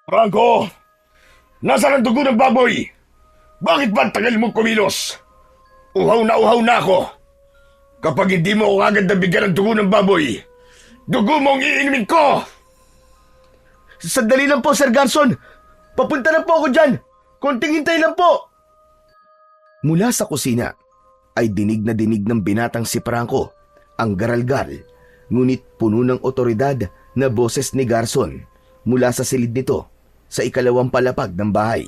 Franco! Nasaan ang dugo ng baboy? Bakit ba ang tagal mong kumilos? Uhaw na ako. Kapag hindi mo ako agad nabigyan ng dugo ng baboy, dugo mo ang iinumin ko! Sandali lang po, Sir Garson. Papunta na po ako dyan. Konting hintay lang po. Mula sa kusina ay dinig na dinig ng binatang si Franco ang garalgal, ngunit puno ng otoridad na boses ni Garson mula sa silid nito sa ikalawang palapag ng bahay.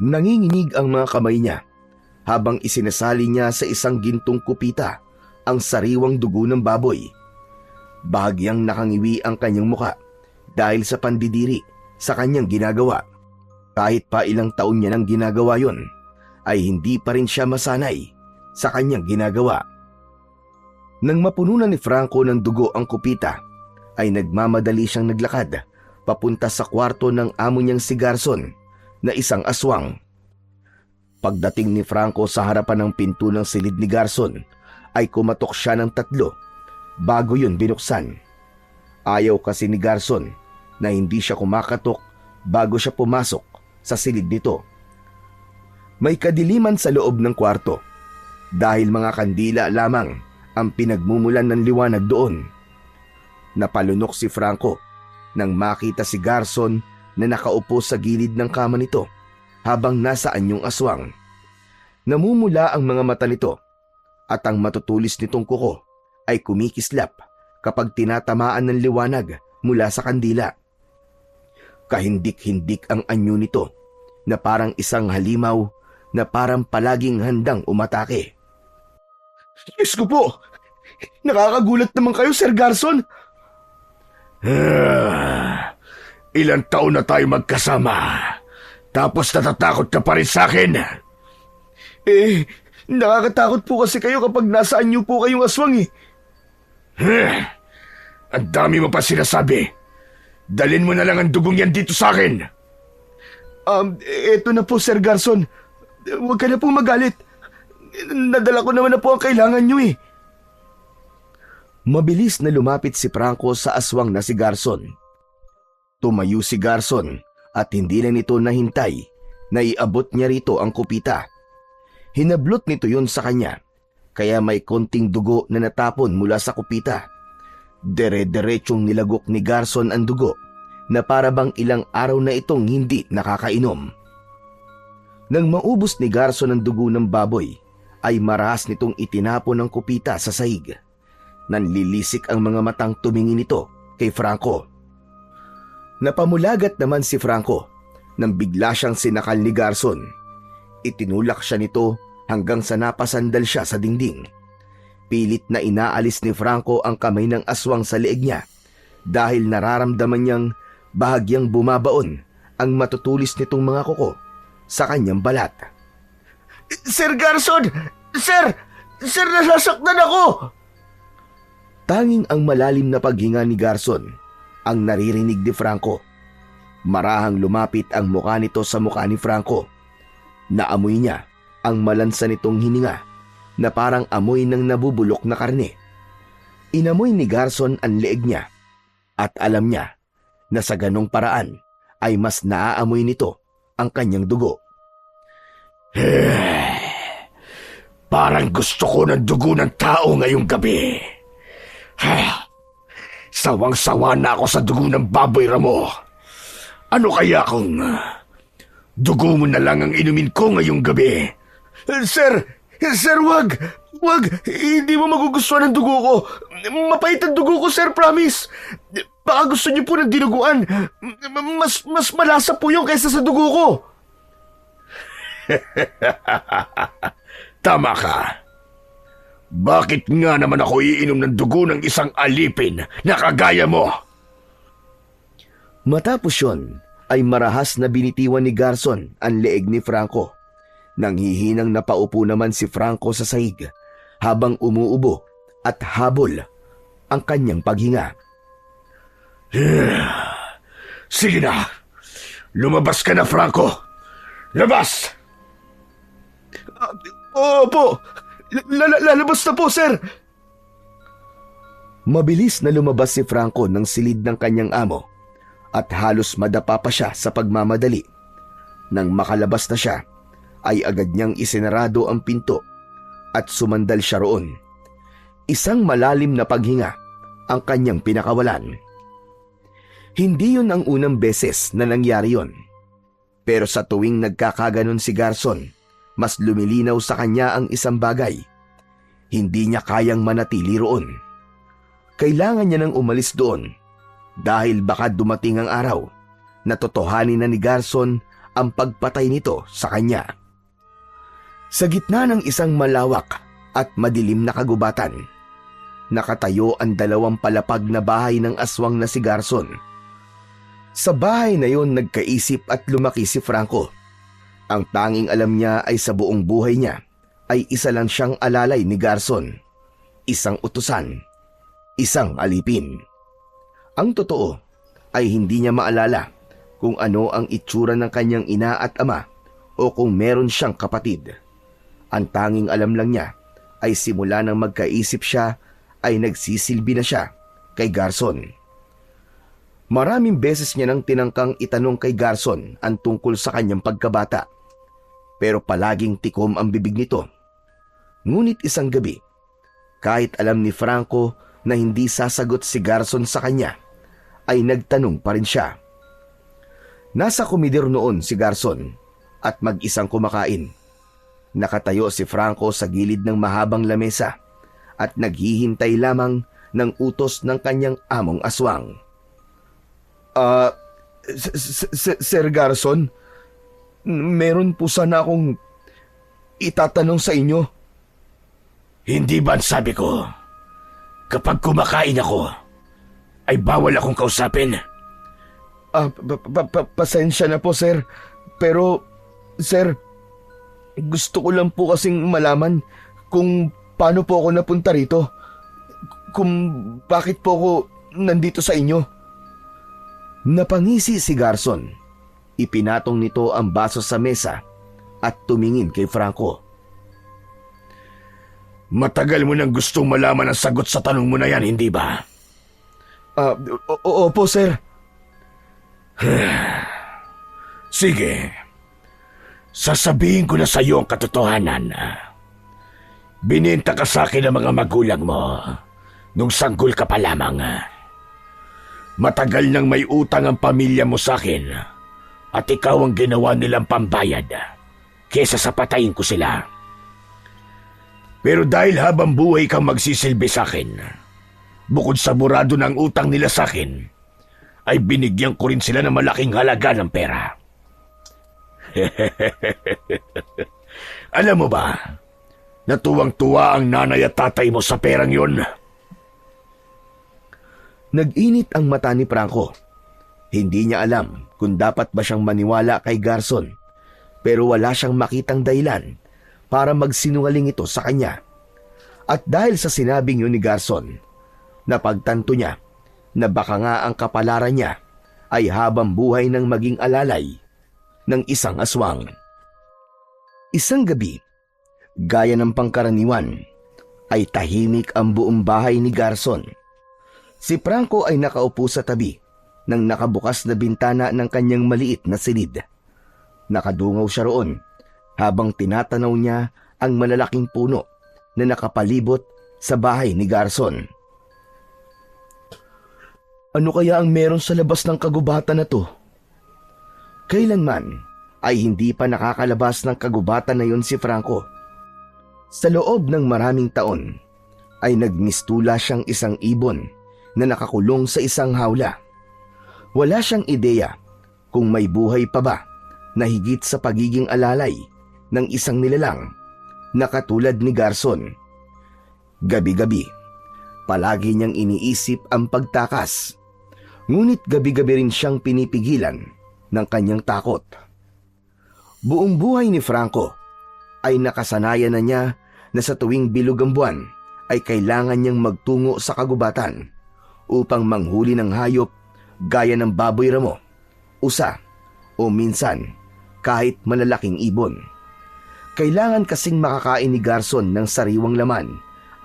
Nanginginig ang mga kamay niya habang isinasali niya sa isang gintong kupita ang sariwang dugo ng baboy. Bahagyang nakangiwi ang kanyang muka dahil sa pandidiri sa kanyang ginagawa. Kahit pa ilang taon niya nang ginagawa yon, ay hindi pa rin siya masanay sa kanyang ginagawa. Nang mapununan ni Franco ng dugo ang kupita, ay nagmamadali siyang naglakad papunta sa kwarto ng amo niyang si Garson na isang aswang. Pagdating ni Franco sa harapan ng pinto ng silid ni Garson, ay kumatok siya ng 3 bago yun binuksan. Ayaw kasi ni Garson na hindi siya kumakatok bago siya pumasok sa silid nito. May kadiliman sa loob ng kwarto dahil mga kandila lamang ang pinagmumulan ng liwanag doon. Napalunok si Franco nang makita si Garson na nakaupo sa gilid ng kama nito habang nasa anyong aswang. Namumula ang mga mata nito at ang matutulis nitong kuko ay kumikislap kapag tinatamaan ng liwanag mula sa kandila. Kahindik-hindik ang anyo nito na parang isang halimaw na parang palaging handang umatake. Diyos ko po! Nakakagulat naman kayo, Sir Garson! Ilang taon na tayo magkasama, tapos natatakot ka pa rin sa akin? Nakakatakot po kasi kayo kapag nasa anyo po kayong aswang Ang dami mo pa sinasabi. Dalin mo na lang ang dugong yan dito sa akin. Eto na po, Sir Garson. Huwag ka na pong magalit. Nadala ko naman na po ang kailangan nyo Mabilis na lumapit si Franco sa aswang na si Garson. Tumayo si Garson at hindi na nito nahintay na iabot niya rito ang kupita. Hinablot nito yun sa kanya, kaya may konting dugo na natapon mula sa kupita. Dere-derechong nilagok ni Garson ang dugo na para bang ilang araw na itong hindi nakakainom. Nang maubos ni Garson ang dugo ng baboy, ay marahas nitong itinapon ang kupita sa sahig. Nanlilisik ang mga matang tumingin nito kay Franco. Napamulagat naman si Franco nang bigla siyang sinakal ni Garson. Itinulak siya nito hanggang sa napasandal siya sa dingding. Pilit na inaalis ni Franco ang kamay ng aswang sa leeg niya dahil nararamdaman niyang bahagyang bumabaon ang matutulis nitong mga kuko sa kanyang balat. Sir Garson! Sir! Sir, nasasaktan ako! Tanging ang malalim na paghinga ni Garson ang naririnig ni Franco. Marahang lumapit ang mukha nito sa mukha ni Franco. Naamoy niya ang malansa nitong hininga na parang amoy ng nabubulok na karne. Inamoy ni Garson ang leeg niya at alam niya na sa ganong paraan ay mas naaamoy nito ang kanyang dugo. Parang gusto ko ng dugo ng tao ngayong gabi. Sawang-sawa na ako sa dugo ng baboy, Ramo. Ano kaya kung dugo mo na lang ang inumin ko ngayong gabi? Sir, wag! Wag! Hindi mo magugustuhan ang dugo ko. Mapait ang dugo ko, sir, promise. Baka gusto niyo po ng dinuguan. Mas malasa po yung kaysa sa dugo ko. Tama ka. Bakit nga naman ako iinom ng dugo ng isang alipin na kagaya mo? Matapos yun, ay marahas na binitiwan ni Garson ang leeg ni Franco. Nanghihinang napaupo naman si Franco sa sahig habang umuubo at habol ang kanyang paghinga. Sige na. Lumabas ka na, Franco. Labas! Opo! Lalabas na po, sir! Mabilis na lumabas si Franco ng silid ng kanyang amo at halos madapa pa siya sa pagmamadali. Nang makalabas na siya, ay agad niyang isinarado ang pinto at sumandal siya roon. Isang malalim na paghinga ang kanyang pinakawalan. Hindi yun ang unang beses na nangyari yon. Pero sa tuwing nagkakaganon si Garson, mas lumilinaw sa kanya ang isang bagay. Hindi niya kayang manatili roon. Kailangan niya nang umalis doon dahil baka dumating ang araw na totohanin na ni Garson ang pagpatay nito sa kanya. Sa gitna ng isang malawak at madilim na kagubatan, nakatayo ang 2 palapag na bahay ng aswang na si Garson. Sa bahay na yon nagkaisip at lumaki si Franco. Ang tanging alam niya ay sa buong buhay niya ay isa lang siyang alalay ni Garson. Isang utusan, isang alipin. Ang totoo ay hindi niya maalala kung ano ang itsura ng kanyang ina at ama o kung meron siyang kapatid. Ang tanging alam lang niya ay simula nang magkaisip siya ay nagsisilbi na siya kay Garson. Maraming beses niya nang tinangkang itanong kay Garson ang tungkol sa kanyang pagkabata. Pero palaging tikom ang bibig nito. Ngunit isang gabi, kahit alam ni Franco na hindi sasagot si Garson sa kanya, ay nagtanong pa rin siya. Nasa komedor noon si Garson at mag-isang kumakain. Nakatayo si Franco sa gilid ng mahabang lamesa at naghihintay lamang ng utos ng kanyang among aswang. Sir Garson, meron po sana akong itatanong sa inyo. Hindi ba sabi ko, kapag kumakain ako, ay bawal akong kausapin? Pasensya na po, sir. Pero, sir, gusto ko lang po kasing malaman kung paano po ako napunta rito. Kung bakit po ako nandito sa inyo. Napangisi si Garson. Ipinatong nito ang baso sa mesa at tumingin kay Franco. Matagal mo nang gustong malaman ang sagot sa tanong mo na yan, hindi ba? Opo, sir. Sige. Sasabihin ko na sa iyo ang katotohanan. Bininta ka sa akin ng mga magulang mo nung sanggol ka pa lamang. Matagal nang may utang ang pamilya mo sa akin at ikaw ang ginawa nilang pambayad kesa sa patayin ko sila. Pero dahil habang buhay kang magsisilbi sa akin, bukod sa burado ng utang nila sa akin, ay binigyan ko rin sila ng malaking halaga ng pera. Alam mo ba, natuwang-tuwa ang nanay at tatay mo sa perang yon? Nag-init ang mata ni Franco. Hindi niya alam kung dapat ba siyang maniwala kay Garson, pero wala siyang makitang dahilan para magsinungaling ito sa kanya. At dahil sa sinabing yun ni Garson, napagtanto niya na baka nga ang kapalaran niya ay habang buhay ng maging alalay ng isang aswang. Isang gabi, gaya ng pangkaraniwan, ay tahimik ang buong bahay ni Garson. Si Franco ay nakaupo sa tabi ng nakabukas na bintana ng kanyang maliit na silid. Nakadungaw siya roon habang tinatanaw niya ang malalaking puno na nakapalibot sa bahay ni Garson. Ano kaya ang meron sa labas ng kagubatan na to? Kailanman ay hindi pa nakakalabas ng kagubatan na yun si Franco. Sa loob ng maraming taon ay nagmistula siyang isang ibon na nakakulong sa isang hawla. Wala siyang ideya kung may buhay pa ba na higit sa pagiging alalay ng isang nilalang na katulad ni Garson. Gabi-gabi, palagi niyang iniisip ang pagtakas. Ngunit gabi-gabi rin siyang pinipigilan ng kanyang takot. Buong buhay ni Franco ay nakasanayan na niya na sa tuwing bilog ang buwan ay kailangan niyang magtungo sa kagubatan upang manghuli ng hayop gaya ng baboy ramo, usa o minsan kahit malalaking ibon. Kailangan kasing makakain ni Garson ng sariwang laman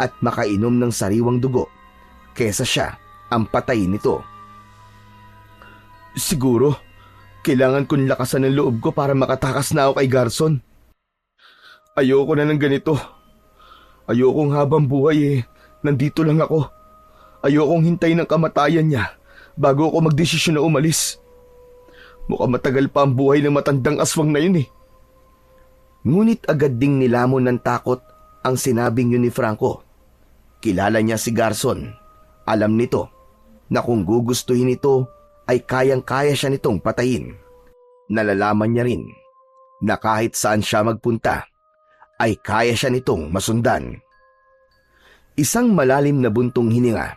at makainom ng sariwang dugo kesa siya ang patay nito. Siguro, kailangan kong lakasan ng loob ko para makatakas na ako kay Garson. Ayoko na ng ganito. Ayokong habang buhay nandito lang ako. Ayokong hintay ng kamatayan niya bago ako magdesisyon na umalis. Mukhang matagal pa ang buhay ng matandang aswang na yun. Ngunit agad ding nilamon ng takot ang sinabing yun ni Franco. Kilala niya si Garson. Alam nito na kung gugustuhin ito ay kayang-kaya siya nitong patayin. Nalalaman niya rin na kahit saan siya magpunta ay kaya siya nitong masundan. Isang malalim na buntong hininga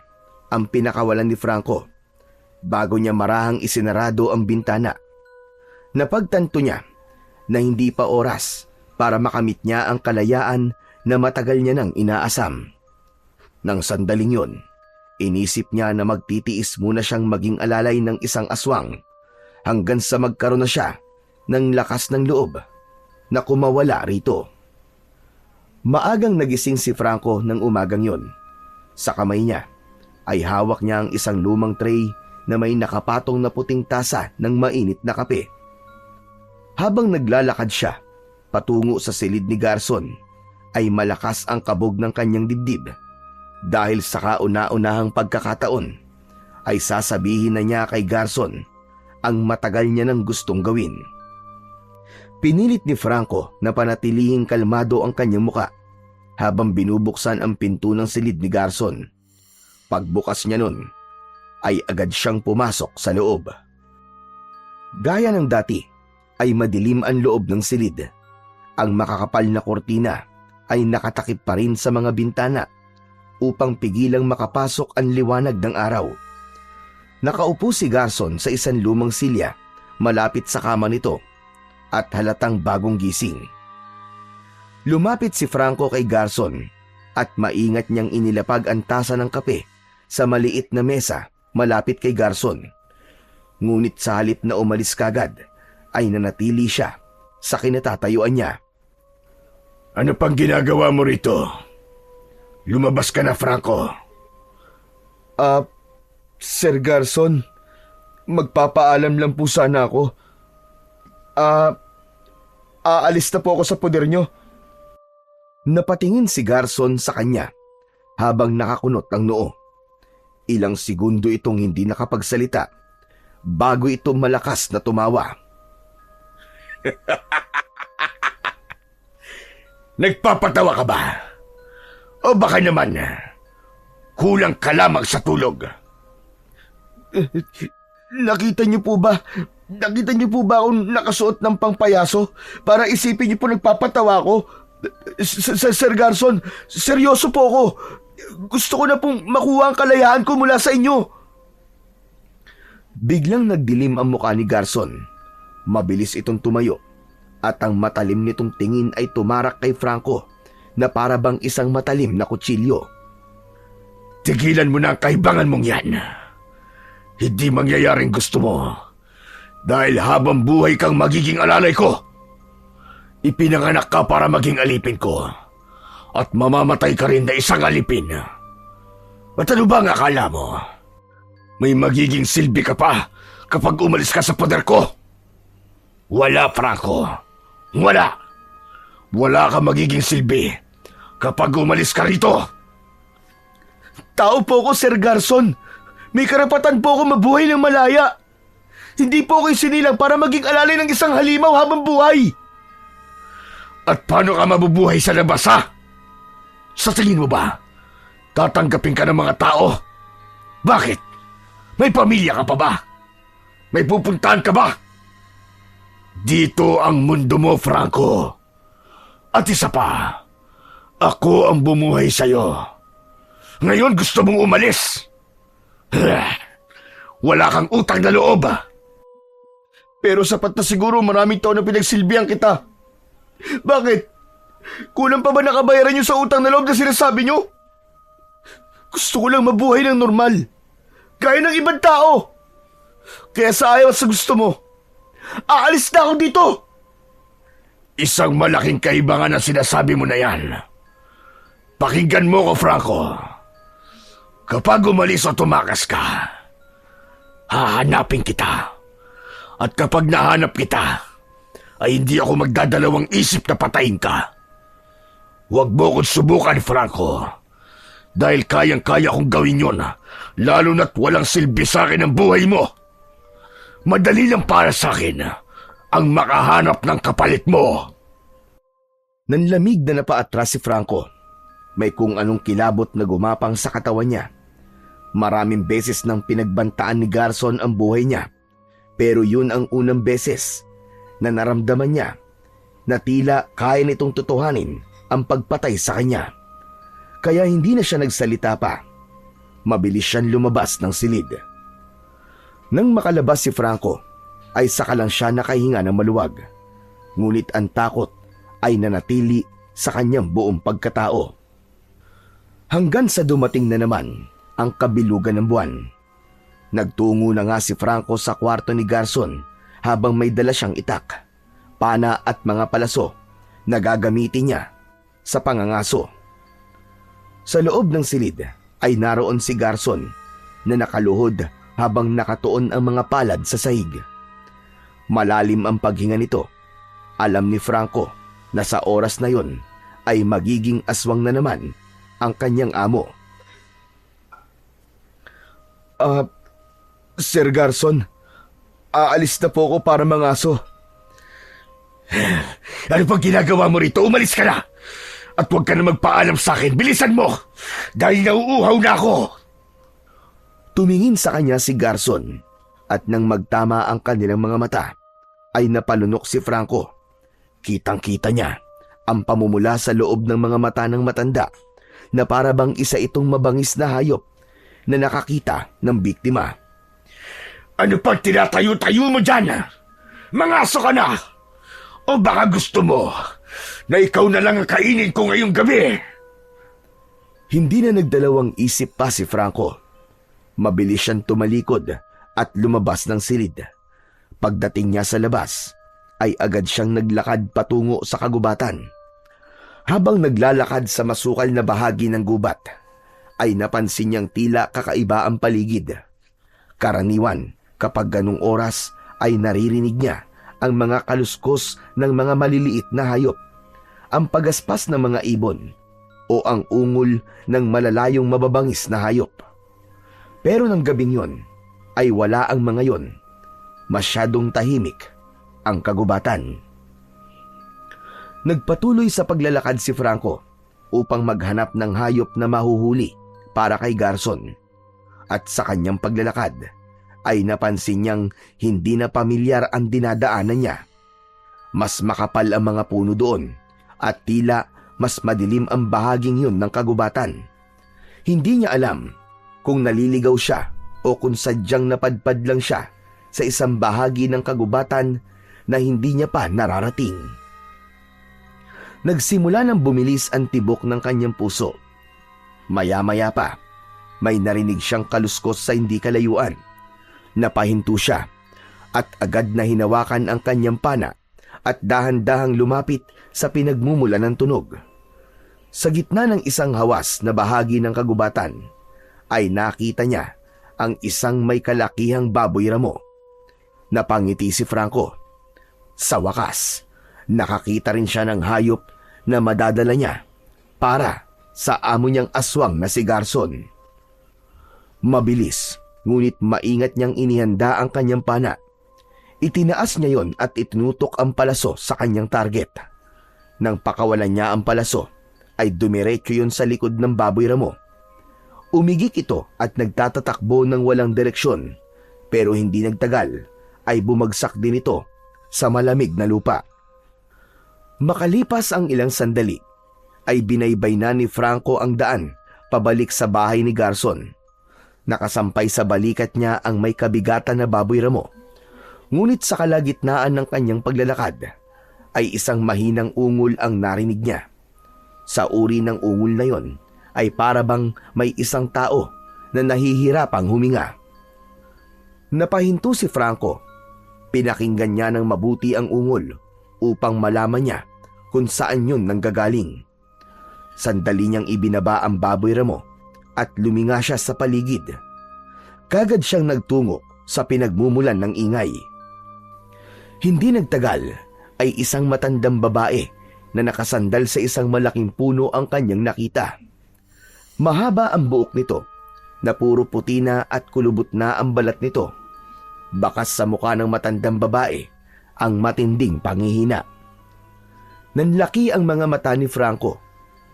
ang pinakawalan ni Franco bago niya marahang isinarado ang bintana. Napagtanto niya na hindi pa oras para makamit niya ang kalayaan na matagal niya nang inaasam. Nang sandaling yon, inisip niya na magtitiis muna siyang maging alalay ng isang aswang hanggang sa magkaroon na siya ng lakas ng loob na kumawala rito. Maagang nagising si Franco ng umagang yon. Sa kamay niya ay hawak niya ang isang lumang tray na may nakapatong na puting tasa ng mainit na kape. Habang naglalakad siya patungo sa silid ni Garson, ay malakas ang kabog ng kanyang dibdib. Dahil sa kauna-unahang pagkakataon, ay sasabihin na niya kay Garson ang matagal niya nang gustong gawin. Pinilit ni Franco na panatilihing kalmado ang kanyang muka habang binubuksan ang pinto ng silid ni Garson. Pagbukas niya nun, ay agad siyang pumasok sa loob. Gaya ng dati, ay madilim ang loob ng silid. Ang makakapal na kortina ay nakatakip pa rin sa mga bintana upang pigilang makapasok ang liwanag ng araw. Nakaupo si Garson sa isang lumang silya malapit sa kama nito at halatang bagong gising. Lumapit si Franco kay Garson at maingat niyang inilapag ang tasa ng kape sa maliit na mesa malapit kay Garson. Ngunit sa halip na umalis kagad, ay nanatili siya sa kinatatayuan niya. Ano pang ginagawa mo rito? Lumabas ka na, Franco. Sir Garson, magpapaalam lang po sana ako. Aalis na po ako sa poder niyo. Napatingin si Garson sa kanya habang nakakunot ang noo. Ilang segundo itong hindi nakapagsalita bago ito malakas na tumawa. Nagpapatawa ka ba? O baka naman, kulang ka lamang sa tulog? Nakita niyo po ba? Nakita niyo po ba akong nakasuot ng pangpayaso para isipin niyo po nagpapatawa ko? Sir Garson, seryoso po ako. Gusto ko na pong makuha ang kalayaan ko mula sa inyo. Biglang nagdilim ang mukha ni Garson. Mabilis itong tumayo at ang matalim nitong tingin ay tumarak kay Franco na para bang isang matalim na kutsilyo. Tigilan mo na ang kaibangan mong yan. Hindi mangyayaring gusto mo. Dahil habang buhay kang magiging alalay ko. Ipinanganak ka para maging alipin ko. At mamamatay ka rin na isang alipin. At ano ba ang akala mo? May magiging silbi ka pa kapag umalis ka sa poder ko? Wala, Franco. Wala. Wala ka magiging silbi kapag umalis ka rito. Tao po ko, Sir Garson. May karapatan po ako mabuhay ng malaya. Hindi po ako sinilang para maging alalay ng isang halimaw habang buhay. At paano ka mabubuhay sa labas, ha? Sa tingin mo ba, tatanggapin ka ng mga tao? Bakit? May pamilya ka pa ba? May pupuntahan ka ba? Dito ang mundo mo, Franco. At isa pa, ako ang bumuhay sa'yo. Ngayon gusto mong umalis. Wala kang utang na loob. Pero sapat na siguro, maraming taon na pinagsilbihan kita. Bakit? Kulang pa ba nakabayaran niyo sa utang na loob na sinasabi niyo? Gusto ko lang mabuhay ng normal. Gaya ng ibang tao. Kaya sa ayaw at sa gusto mo, aalis na ako dito. Isang malaking kaibangan ang sinasabi mo na yan. Pakinggan mo ko, Franco. Kapag umalis o tumakas ka, hahanapin kita At kapag nahanap kita, ay hindi ako magdadalawang isip na patayin ka. Huwag mo kong subukan, Franco. Dahil kayang-kaya kong gawin yon, lalo na't walang silbi sa akin ang buhay mo. Madali lang para sa akin ang makahanap ng kapalit mo. Nanlamig na napaatras si Franco. May kung anong kilabot na gumapang sa katawan niya. Maraming beses nang pinagbantaan ni Garson ang buhay niya. Pero yun ang unang beses na naramdaman niya na tila kaya nitong tutuhanin ang pagpatay sa kanya. Kaya hindi na siya nagsalita pa. Mabilis siyang lumabas ng silid. Nang makalabas si Franco, ay saka lang siya nakahinga ng maluwag. Ngunit ang takot ay nanatili sa kanyang buong pagkatao. Hanggang sa dumating na naman ang kabilugan ng buwan. Nagtungo na nga si Franco sa kwarto ni Garson habang may dala siyang itak, pana at mga palaso na gagamitin niya sa pangangaso. Sa loob ng silid ay naroon si Garson na nakaluhod habang nakatuon ang mga palad sa sahig. Malalim ang paghinga nito. Alam ni Franco na sa oras na yon ay magiging aswang na naman ang kanyang amo. Sir Garson, aalis na po ako para mangaso. Ano pang ginagawa mo rito? Umalis ka na! At huwag ka na magpaalam sa akin. Bilisan mo! Dahil nauuhaw na ako! Tumingin sa kanya si Garson at nang magtama ang kanilang mga mata ay napalunok si Franco. Kitang-kita niya ang pamumula sa loob ng mga mata ng matanda na para bang isa itong mabangis na hayop na nakakita ng biktima. Ano pang tinatayo-tayo mo dyan? Mangaso ka na! O baka gusto mo na ikaw na lang ang kainin ko ngayong gabi? Hindi na nagdalawang isip pa si Franco. Mabilis siyang tumalikod at lumabas ng silid. Pagdating niya sa labas, ay agad siyang naglakad patungo sa kagubatan. Habang naglalakad sa masukal na bahagi ng gubat, ay napansin niyang tila kakaiba ang paligid. Karaniwan, kapag ganung oras, ay naririnig niya ang mga kaluskos ng mga maliliit na hayop, ang pagaspas ng mga ibon, o ang ungol ng malalayong mababangis na hayop. Pero ng gabing yon, ay wala ang mga yon. Masyadong tahimik ang kagubatan. Nagpatuloy sa paglalakad si Franco upang maghanap ng hayop na mahuhuli para kay Garson. At sa kanyang paglalakad ay napansin niyang hindi na pamilyar ang dinadaanan niya. Mas makapal ang mga puno doon at tila mas madilim ang bahaging yun ng kagubatan. Hindi niya alam kung naliligaw siya o kung sadyang napadpad lang siya sa isang bahagi ng kagubatan na hindi niya pa nararating. Nagsimula ng bumilis ang tibok ng kanyang puso. Maya-maya pa, may narinig siyang kaluskos sa hindi kalayuan. Napahinto siya at agad na hinawakan ang kanyang pana at dahan-dahang lumapit sa pinagmumula ng tunog. Sa gitna ng isang hawas na bahagi ng kagubatan, ay nakita niya ang isang may kalakihang baboy ramo. Napangiti si Franco. Sa wakas, nakakita rin siya ng hayop na madadala niya para sa amo niyang aswang na si Garson. Mabilis, ngunit maingat niyang inihanda ang kanyang pana. Itinaas niya yon at itinutok ang palaso sa kanyang target. Nang pakawalan niya ang palaso, ay dumiretso yon sa likod ng baboy ramo. Umigik ito at nagtatatakbo ng walang direksyon, pero hindi nagtagal ay bumagsak din ito sa malamig na lupa. Makalipas ang ilang sandali, ay binaybay na ni Franco ang daan pabalik sa bahay ni Garson. Nakasampay sa balikat niya ang may kabigatan na baboy ramo. Ngunit sa kalagitnaan ng kanyang paglalakad, ay isang mahinang ungol ang narinig niya. Sa uri ng ungol na yon, ay para bang may isang tao na nahihirapang huminga. Napahinto si Franco. Pinakinggan niya ng mabuti ang ungol upang malaman niya kung saan yun nanggagaling. Sandali niyang ibinaba ang baboy ramo at luminga siya sa paligid. Kagad siyang nagtungo sa pinagmumulan ng ingay. Hindi nagtagal ay isang matandang babae na nakasandal sa isang malaking puno ang kanyang nakita. Mahaba ang buhok nito na puro puti na at kulubot na ang balat nito. Bakas sa mukha ng matandang babae ang matinding panghihina. Nanlaki ang mga mata ni Franco.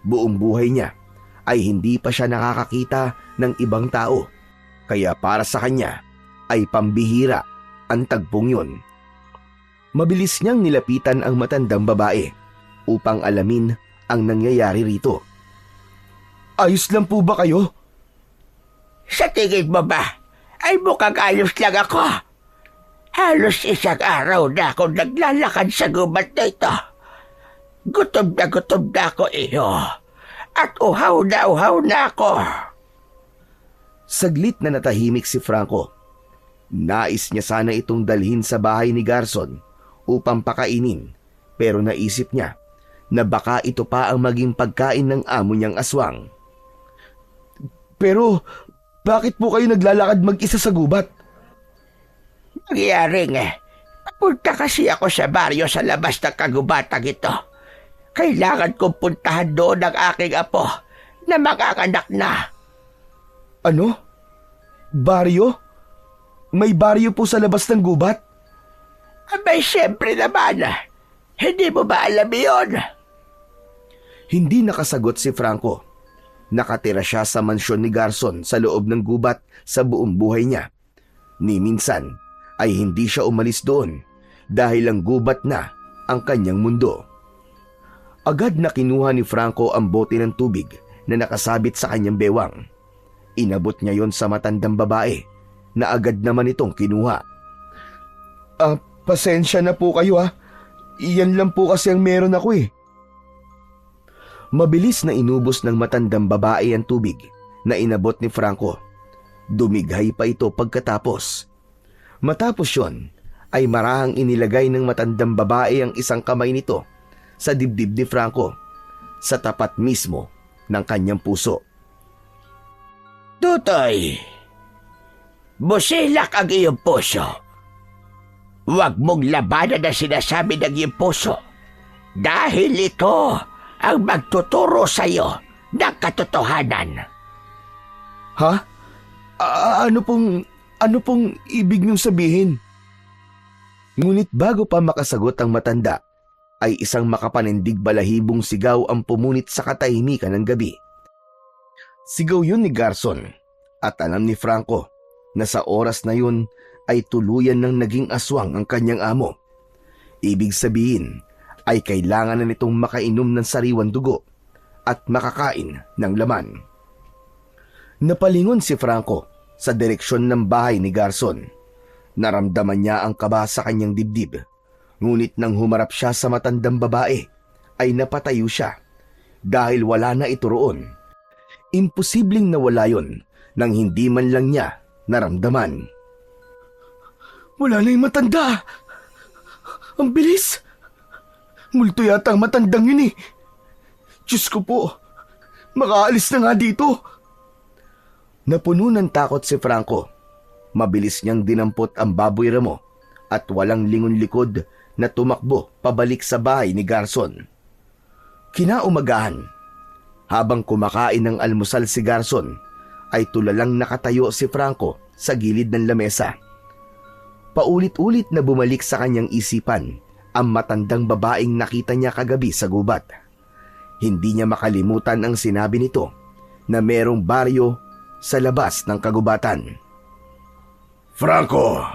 Buong buhay niya ay hindi pa siya nakakakita ng ibang tao. Kaya para sa kanya ay pambihira ang tagpong yun. Mabilis niyang nilapitan ang matandang babae upang alamin ang nangyayari rito. Ayos lang po ba kayo? Sa tingin mo ba, ay mukhang ayos lang ako. Halos isang araw na ako naglalakad sa gubat na ito. Gutom na ako iyo. At uhaw na ako. Saglit na natahimik si Franco. Nais niya sana itong dalhin sa bahay ni Garson upang pakainin, pero naisip niya na baka ito pa ang maging pagkain ng amo niyang aswang. Pero bakit po kayo naglalakad mag-isa sa gubat? Nangyaring papunta kasi ako sa baryo sa labas ng kagubatang ito. Kailangan kong puntahan doon ang aking apo na manganganak na. Ano? Baryo? May baryo po sa labas ng gubat? Abay, siyempre naman. Hindi mo ba alam yun? Hindi nakasagot si Franco. Nakatira siya sa mansyon ni Garson sa loob ng gubat sa buong buhay niya. Ni minsan ay hindi siya umalis doon dahil ang gubat na ang kanyang mundo. Agad na kinuha ni Franco ang bote ng tubig na nakasabit sa kanyang bewang. Inabot niya yon sa matandang babae na agad naman itong kinuha. Pasensya na po kayo ha. Iyan lang po kasi ang meron ako eh. Mabilis na inubos ng matandang babae ang tubig na inabot ni Franco. Dumighay pa ito pagkatapos. Matapos yon, ay marahang inilagay ng matandang babae ang isang kamay nito sa dibdib ni Franco, sa tapat mismo ng kanyang puso. Tutoy, busilak ang iyong puso. Huwag mong labanan ang sinasabi ng iyong puso dahil ito ang magtuturo sa iyo ng katotohanan. Ha? Ano pong ibig niyong sabihin? Ngunit bago pa makasagot ang matanda, ay isang makapanindig balahibong sigaw ang pumunit sa katahimikan ng gabi. Sigaw yun ni Garson at alam ni Franco na sa oras na yun ay tuluyan ng naging aswang ang kanyang amo. Ibig sabihin ay kailangan na nitong makainom ng sariwang dugo at makakain ng laman. Napalingon si Franco sa direksyon ng bahay ni Garson. Naramdaman niya ang kaba sa kanyang dibdib. Ngunit nang humarap siya sa matandang babae, ay napatayo siya dahil wala na ito roon. Imposibleng nawala yon nang hindi man lang niya naramdaman. Wala na yung matanda. Ang bilis. Multo yata ang matandang yun eh. Diyos ko po, makaalis na nga dito. Napuno ng takot si Franco. Mabilis niyang dinampot ang baboy ramo at walang lingon likod na tumakbo pabalik sa bahay ni Garson. Kinaumagahan, habang kumakain ng almusal si Garson, ay tulalang nakatayo si Franco sa gilid ng lamesa. Paulit-ulit na bumalik sa kanyang isipan ang matandang babaeng nakita niya kagabi sa gubat. Hindi niya makalimutan ang sinabi nito na merong baryo sa labas ng kagubatan. Franco!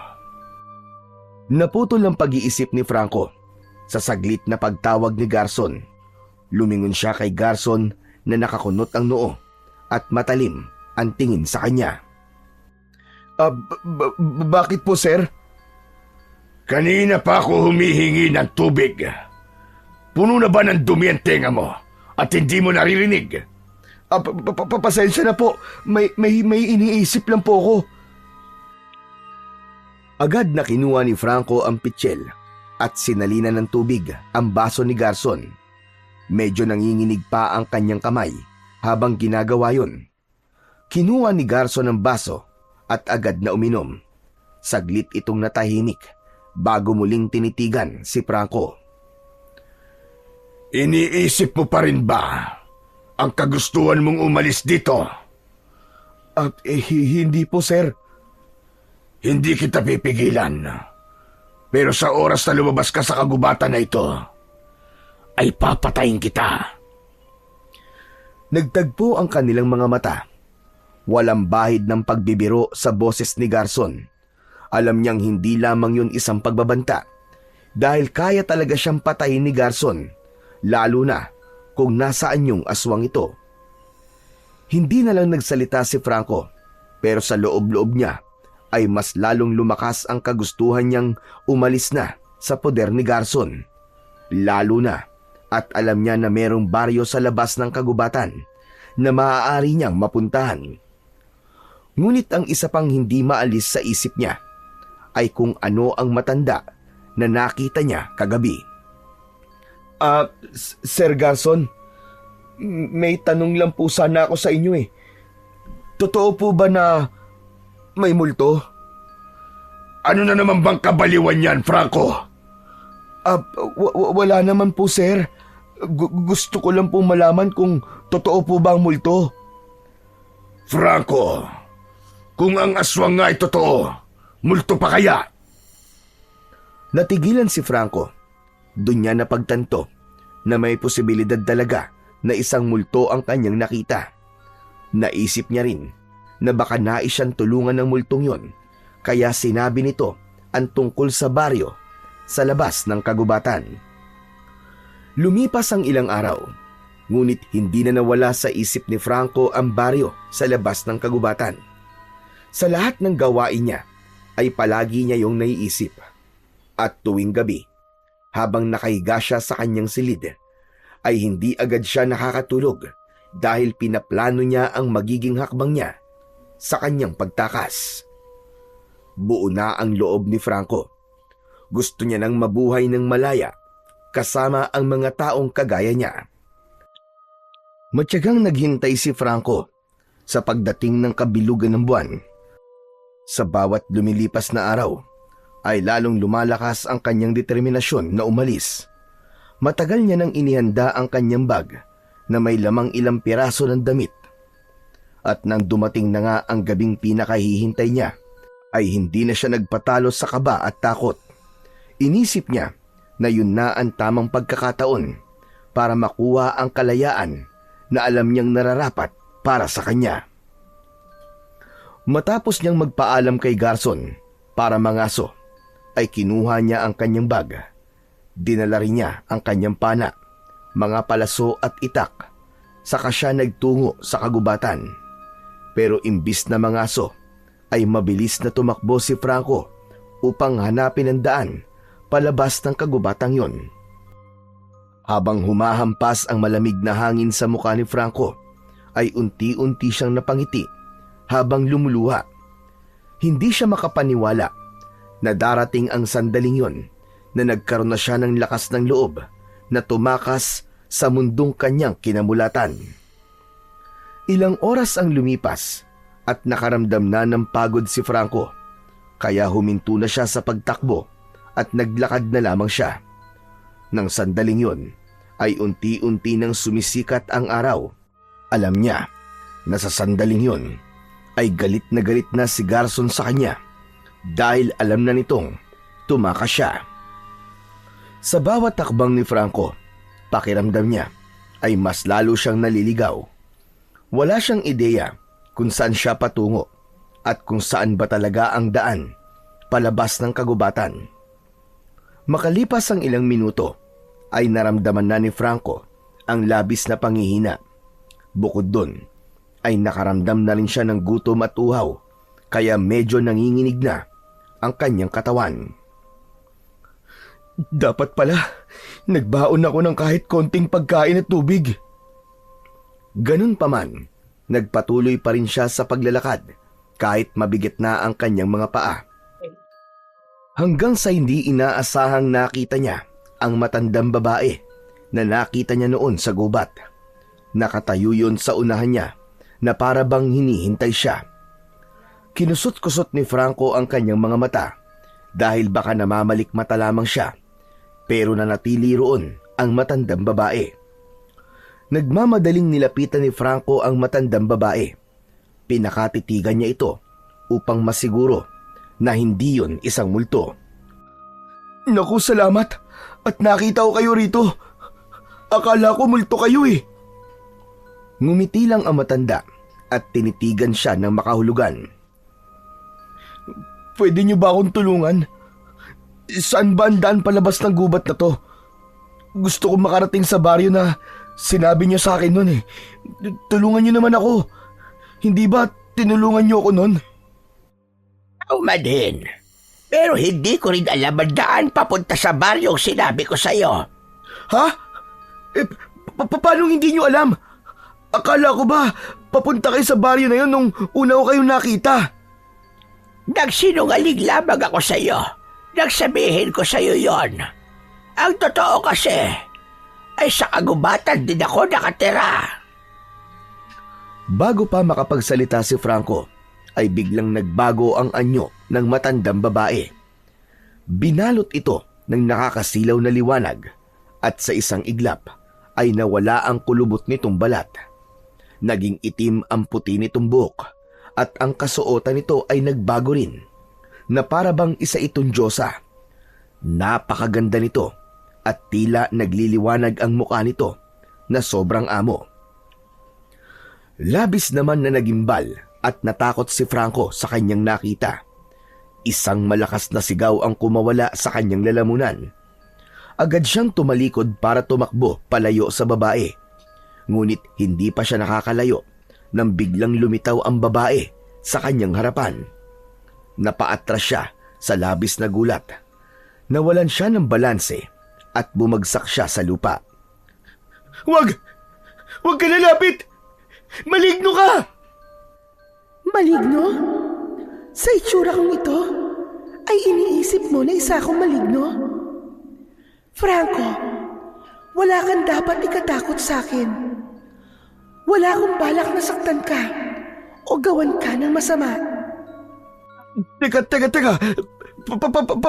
Naputol ang pag-iisip ni Franco sa saglit na pagtawag ni Garson. Lumingon siya kay Garson na nakakunot ang noo at matalim ang tingin sa kanya. Bakit po, sir? Kanina pa ako humihingi ng tubig. Puno na ba ng dumi ang tenga mo at hindi mo naririnig? Pasensya na po. May iniisip lang po ako. Agad na kinuha ni Franco ang pitsil at sinalina ng tubig ang baso ni Garson. Medyo nanginginig pa ang kanyang kamay habang ginagawa yun. Kinuha ni Garson ang baso at agad na uminom. Saglit itong natahimik bago muling tinitigan si Franco. Iniisip mo pa rin ba ang kagustuhan mong umalis dito? Hindi po, sir. Hindi kita pipigilan. Pero sa oras na lumabas ka sa kagubatan na ito, ay papatayin kita. Nagtagpo ang kanilang mga mata. Walang bahid ng pagbibiro sa boses ni Garson. Alam niyang hindi lamang yun isang pagbabanta dahil kaya talaga siyang patayin ni Garson, lalo na kung nasaan yung aswang ito. Hindi na lang nagsalita si Franco, pero sa loob-loob niya ay mas lalong lumakas ang kagustuhan niyang umalis na sa poder ni Garson. Lalo na at alam niya na merong baryo sa labas ng kagubatan na maaari niyang mapuntahan. Ngunit ang isa pang hindi maalis sa isip niya ay kung ano ang matanda na nakita niya kagabi. Sir Garson, may tanong lang po sana ako sa inyo eh. Totoo po ba na may multo? Ano na naman bang kabaliwan yan, Franco? Wala naman po, sir. Gusto ko lang po malaman kung totoo po ba ang multo. Franco, kung ang aswang nga ay totoo, multo pa kaya? Natigilan si Franco. Doon niya napagtanto na may posibilidad talaga na isang multo ang kanyang nakita. Naisip niya rin na baka nais siyang tulungan ng multong yon, kaya sinabi nito ang tungkol sa baryo sa labas ng kagubatan. Lumipas ang ilang araw, ngunit hindi na nawala sa isip ni Franco ang baryo sa labas ng kagubatan. Sa lahat ng gawain niya ay palagi niya yung naiisip. At tuwing gabi, habang nakahiga siya sa kanyang silid, ay hindi agad siya nakakatulog dahil pinaplano niya ang magiging hakbang niya sa kanyang pagtakas. Buo na ang loob ni Franco. Gusto niya nang mabuhay ng malaya kasama ang mga taong kagaya niya. Matyagang naghintay si Franco sa pagdating ng kabilugan ng buwan. Sa bawat lumilipas na araw, ay lalong lumalakas ang kanyang determinasyon na umalis. Matagal niya nang inihanda ang kanyang bag na may lamang ilang piraso ng damit. At nang dumating na nga ang gabing pinakahihintay niya, ay hindi na siya nagpatalo sa kaba at takot. Inisip niya na yun na ang tamang pagkakataon para makuha ang kalayaan na alam niyang nararapat para sa kanya. Matapos niyang magpaalam kay Garson para mangaso, ay kinuha niya ang kanyang bag. Dinala rin niya ang kanyang pana, mga palaso at itak, saka siya nagtungo sa kagubatan. Pero imbis na mangaso, ay mabilis na tumakbo si Franco upang hanapin ang daan palabas ng kagubatang yon. Habang humahampas ang malamig na hangin sa mukha ni Franco, ay unti-unti siyang napangiti habang lumuluha. Hindi siya makapaniwala na darating ang sandaling yon na nagkaroon na siya ng lakas ng loob na tumakas sa mundong kanyang kinamulatan. Ilang oras ang lumipas at nakaramdam na ng pagod si Franco, kaya huminto na siya sa pagtakbo at naglakad na lamang siya. Nang sandaling yon ay unti-unti nang sumisikat ang araw. Alam niya na sa sandaling yon ay galit na si Garson sa kanya dahil alam na nitong tumakas siya. Sa bawat takbang ni Franco, pakiramdam niya ay mas lalo siyang naliligaw. Wala siyang ideya kung saan siya patungo at kung saan ba talaga ang daan palabas ng kagubatan. Makalipas ang ilang minuto, ay naramdaman na ni Franco ang labis na panghihina. Bukod dun, ay nakaramdam na rin siya ng gutom at uhaw, kaya medyo nanginginig na ang kanyang katawan. Dapat pala, nagbaon ako ng kahit konting pagkain at tubig. Ganun pa man, nagpatuloy pa rin siya sa paglalakad kahit mabigat na ang kanyang mga paa. Hanggang sa hindi inaasahang nakita niya ang matandang babae na nakita niya noon sa gubat. Nakatayo yun sa unahan niya na para bang hinihintay siya. Kinusot-kusot ni Franco ang kanyang mga mata dahil baka namamalikmata lamang siya, pero nanatili roon ang matandang babae. Nagmamadaling nilapitan ni Franco ang matandang babae. Pinakatitigan niya ito upang masiguro na hindi yon isang multo. Naku, salamat at nakita ko kayo rito. Akala ko multo kayo eh. Ngumiti lang ang matanda at tinitigan siya ng makahulugan. Pwede niyo ba akong tulungan? Saan ba ang daan palabas ng gubat na to? Gusto ko makarating sa baryo na sinabi niyo sa akin noon eh. Tulungan niyo naman ako. Hindi ba tinulungan niyo ako noon? Tama din. Pero hindi ko rin alam ang daan papunta sa baryong sinabi ko sa'yo. Ha? Paano hindi niyo alam? Akala ko ba papunta kayo sa baryo na yun nung una ko kayong nakita? Nagsinungaling lamang ako sa'yo. Nagsabihin ko sa'yo yon. Ang totoo kasi ay sa kagubatan din ako nakatira. Bago pa makapagsalita si Franco, ay biglang nagbago ang anyo ng matandang babae. Binalot ito ng nakakasilaw na liwanag at sa isang iglap ay nawala ang kulubot nitong balat. Naging itim ang puti nitong buhok at ang kasuotan nito ay nagbago rin na para bang isa itong diyosa. Napakaganda nito at tila nagliliwanag ang mukha nito na sobrang amo. Labis naman na nagimbal at natakot si Franco sa kanyang nakita. Isang malakas na sigaw ang kumawala sa kanyang lalamunan. Agad siyang tumalikod para tumakbo palayo sa babae. Ngunit hindi pa siya nakakalayo nang biglang lumitaw ang babae sa kanyang harapan. Napaatras siya sa labis na gulat. Nawalan siya ng balanse at bumagsak siya sa lupa. Wag! Wag ka lalapit! Maligno ka! Maligno? Sa itsura kong ito, ay iniisip mo na isa akong maligno? Franco, wala kang dapat ikatakot sa akin. Wala akong balak na saktan ka o gawan ka ng masama. Teka.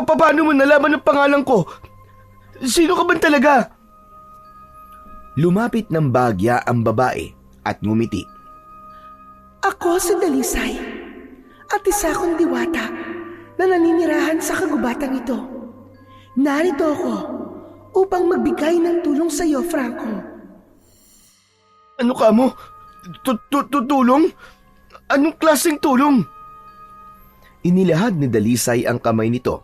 Paano mo nalaman ang pangalan ko? Sino ka ba talaga? Lumapit ng bahagya ang babae at ngumiti. Ako si Dalisay at isa akong diwata na naninirahan sa kagubatan ito. Narito ako upang magbigay ng tulong sa iyo, Franco. Ano ka mo? Tulong? Anong klaseng tulong? Inilahad ni Dalisay ang kamay nito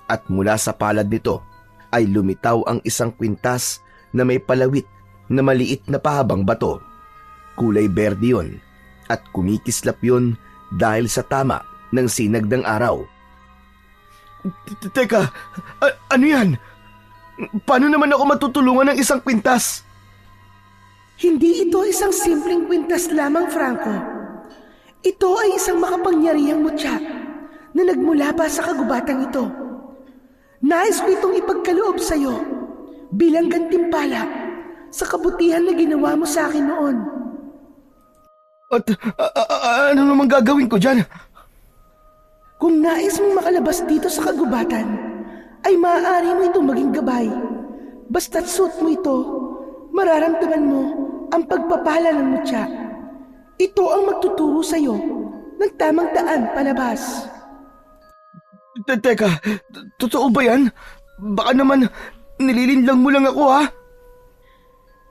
at mula sa palad nito ay lumitaw ang isang kwintas na may palawit na maliit na pahabang bato. Kulay berde yun at kumikislap yun dahil sa tama ng sinag ng araw. Teka, ano yan? Paano naman ako matutulungan ng isang kwintas? Hindi ito isang simpleng kwintas lamang, Franco. Ito ay isang makapangyarihang mutya na nagmula pa sa kagubatang ito. Nais ko itong ipagkaloob sa iyo bilang gantimpala sa kabutihan na ginawa mo sa akin noon. At ano naman gagawin ko dyan? Kung nais mong makalabas dito sa kagubatan, ay maaari mo itong maging gabay. Basta't suot mo ito, mararamdaman mo ang pagpapala ng mutya. Ito ang magtuturo sa iyo ng tamang daan palabas. Teka, totoo ba yan? Baka naman nililinlang mo lang ako, ha?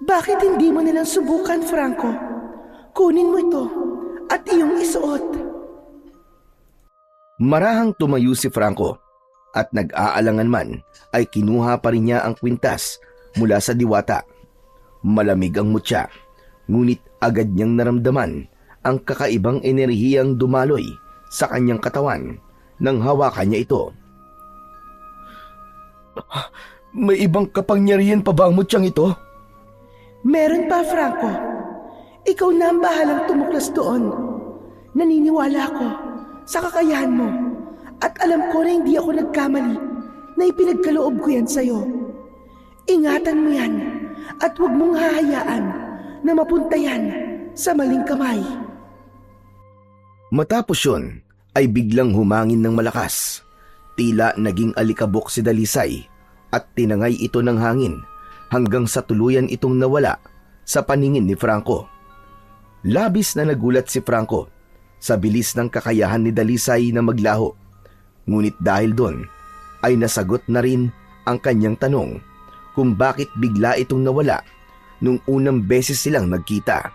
Bakit hindi mo nilang subukan, Franco? Kunin mo ito at iyong isuot. Marahang tumayo si Franco at nag-aalangan man ay kinuha pa rin niya ang kwintas mula sa diwata. Malamig ang mutya, ngunit agad niyang naramdaman ang kakaibang enerhiyang dumaloy sa kanyang katawan nang hawakan niya ito. May ibang kapangyarihan pa ba ang mutyang ito? Meron pa, Franco. Ikaw na ang bahalang tumuklas doon. Naniniwala ako sa kakayahan mo at alam ko na hindi ako nagkamali na ipinagkaloob ko yan sa'yo. Ingatan mo yan at huwag mong hahayaan na mapunta yan sa maling kamay. Matapos yun, ay biglang humangin ng malakas. Tila naging alikabok si Dalisay at tinangay ito ng hangin hanggang sa tuluyan itong nawala sa paningin ni Franco. Labis na nagulat si Franco sa bilis ng kakayahan ni Dalisay na maglaho. Ngunit dahil doon ay nasagot na rin ang kanyang tanong kung bakit bigla itong nawala nung unang beses silang nagkita.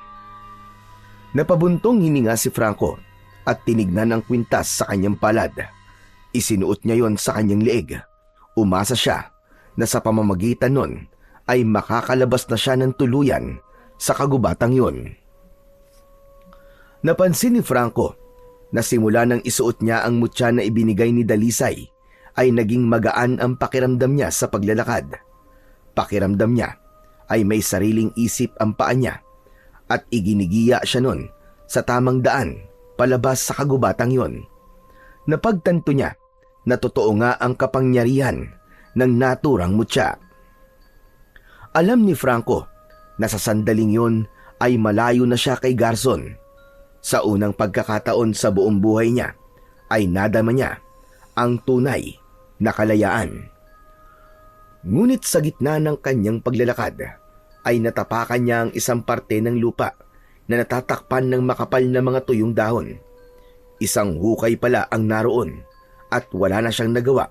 Napabuntong hininga si Franco at tinignan ang kwintas sa kanyang palad. Isinuot niya yon sa kanyang leeg. Umasa siya na sa pamamagitan nun ay makakalabas na siya ng tuluyan sa kagubatang yon. Napansin ni Franco na simula nang isuot niya ang mutya na ibinigay ni Dalisay ay naging magaan ang pakiramdam niya sa paglalakad. Pakiramdam niya ay may sariling isip ang paa niya at iginigiya siya nun sa tamang daan palabas sa kagubatang yon. Napagtanto niya na totoo nga ang kapangyarihan ng naturang mutya. Alam ni Franco na sa sandaling yon ay malayo na siya kay Garson. Sa unang pagkakataon sa buong buhay niya ay nadama niya ang tunay na kalayaan. Ngunit sa gitna ng kanyang paglalakad ay natapakan niya ang isang parte ng lupa na natatakpan ng makapal na mga tuyong dahon. Isang hukay pala ang naroon at wala na siyang nagawa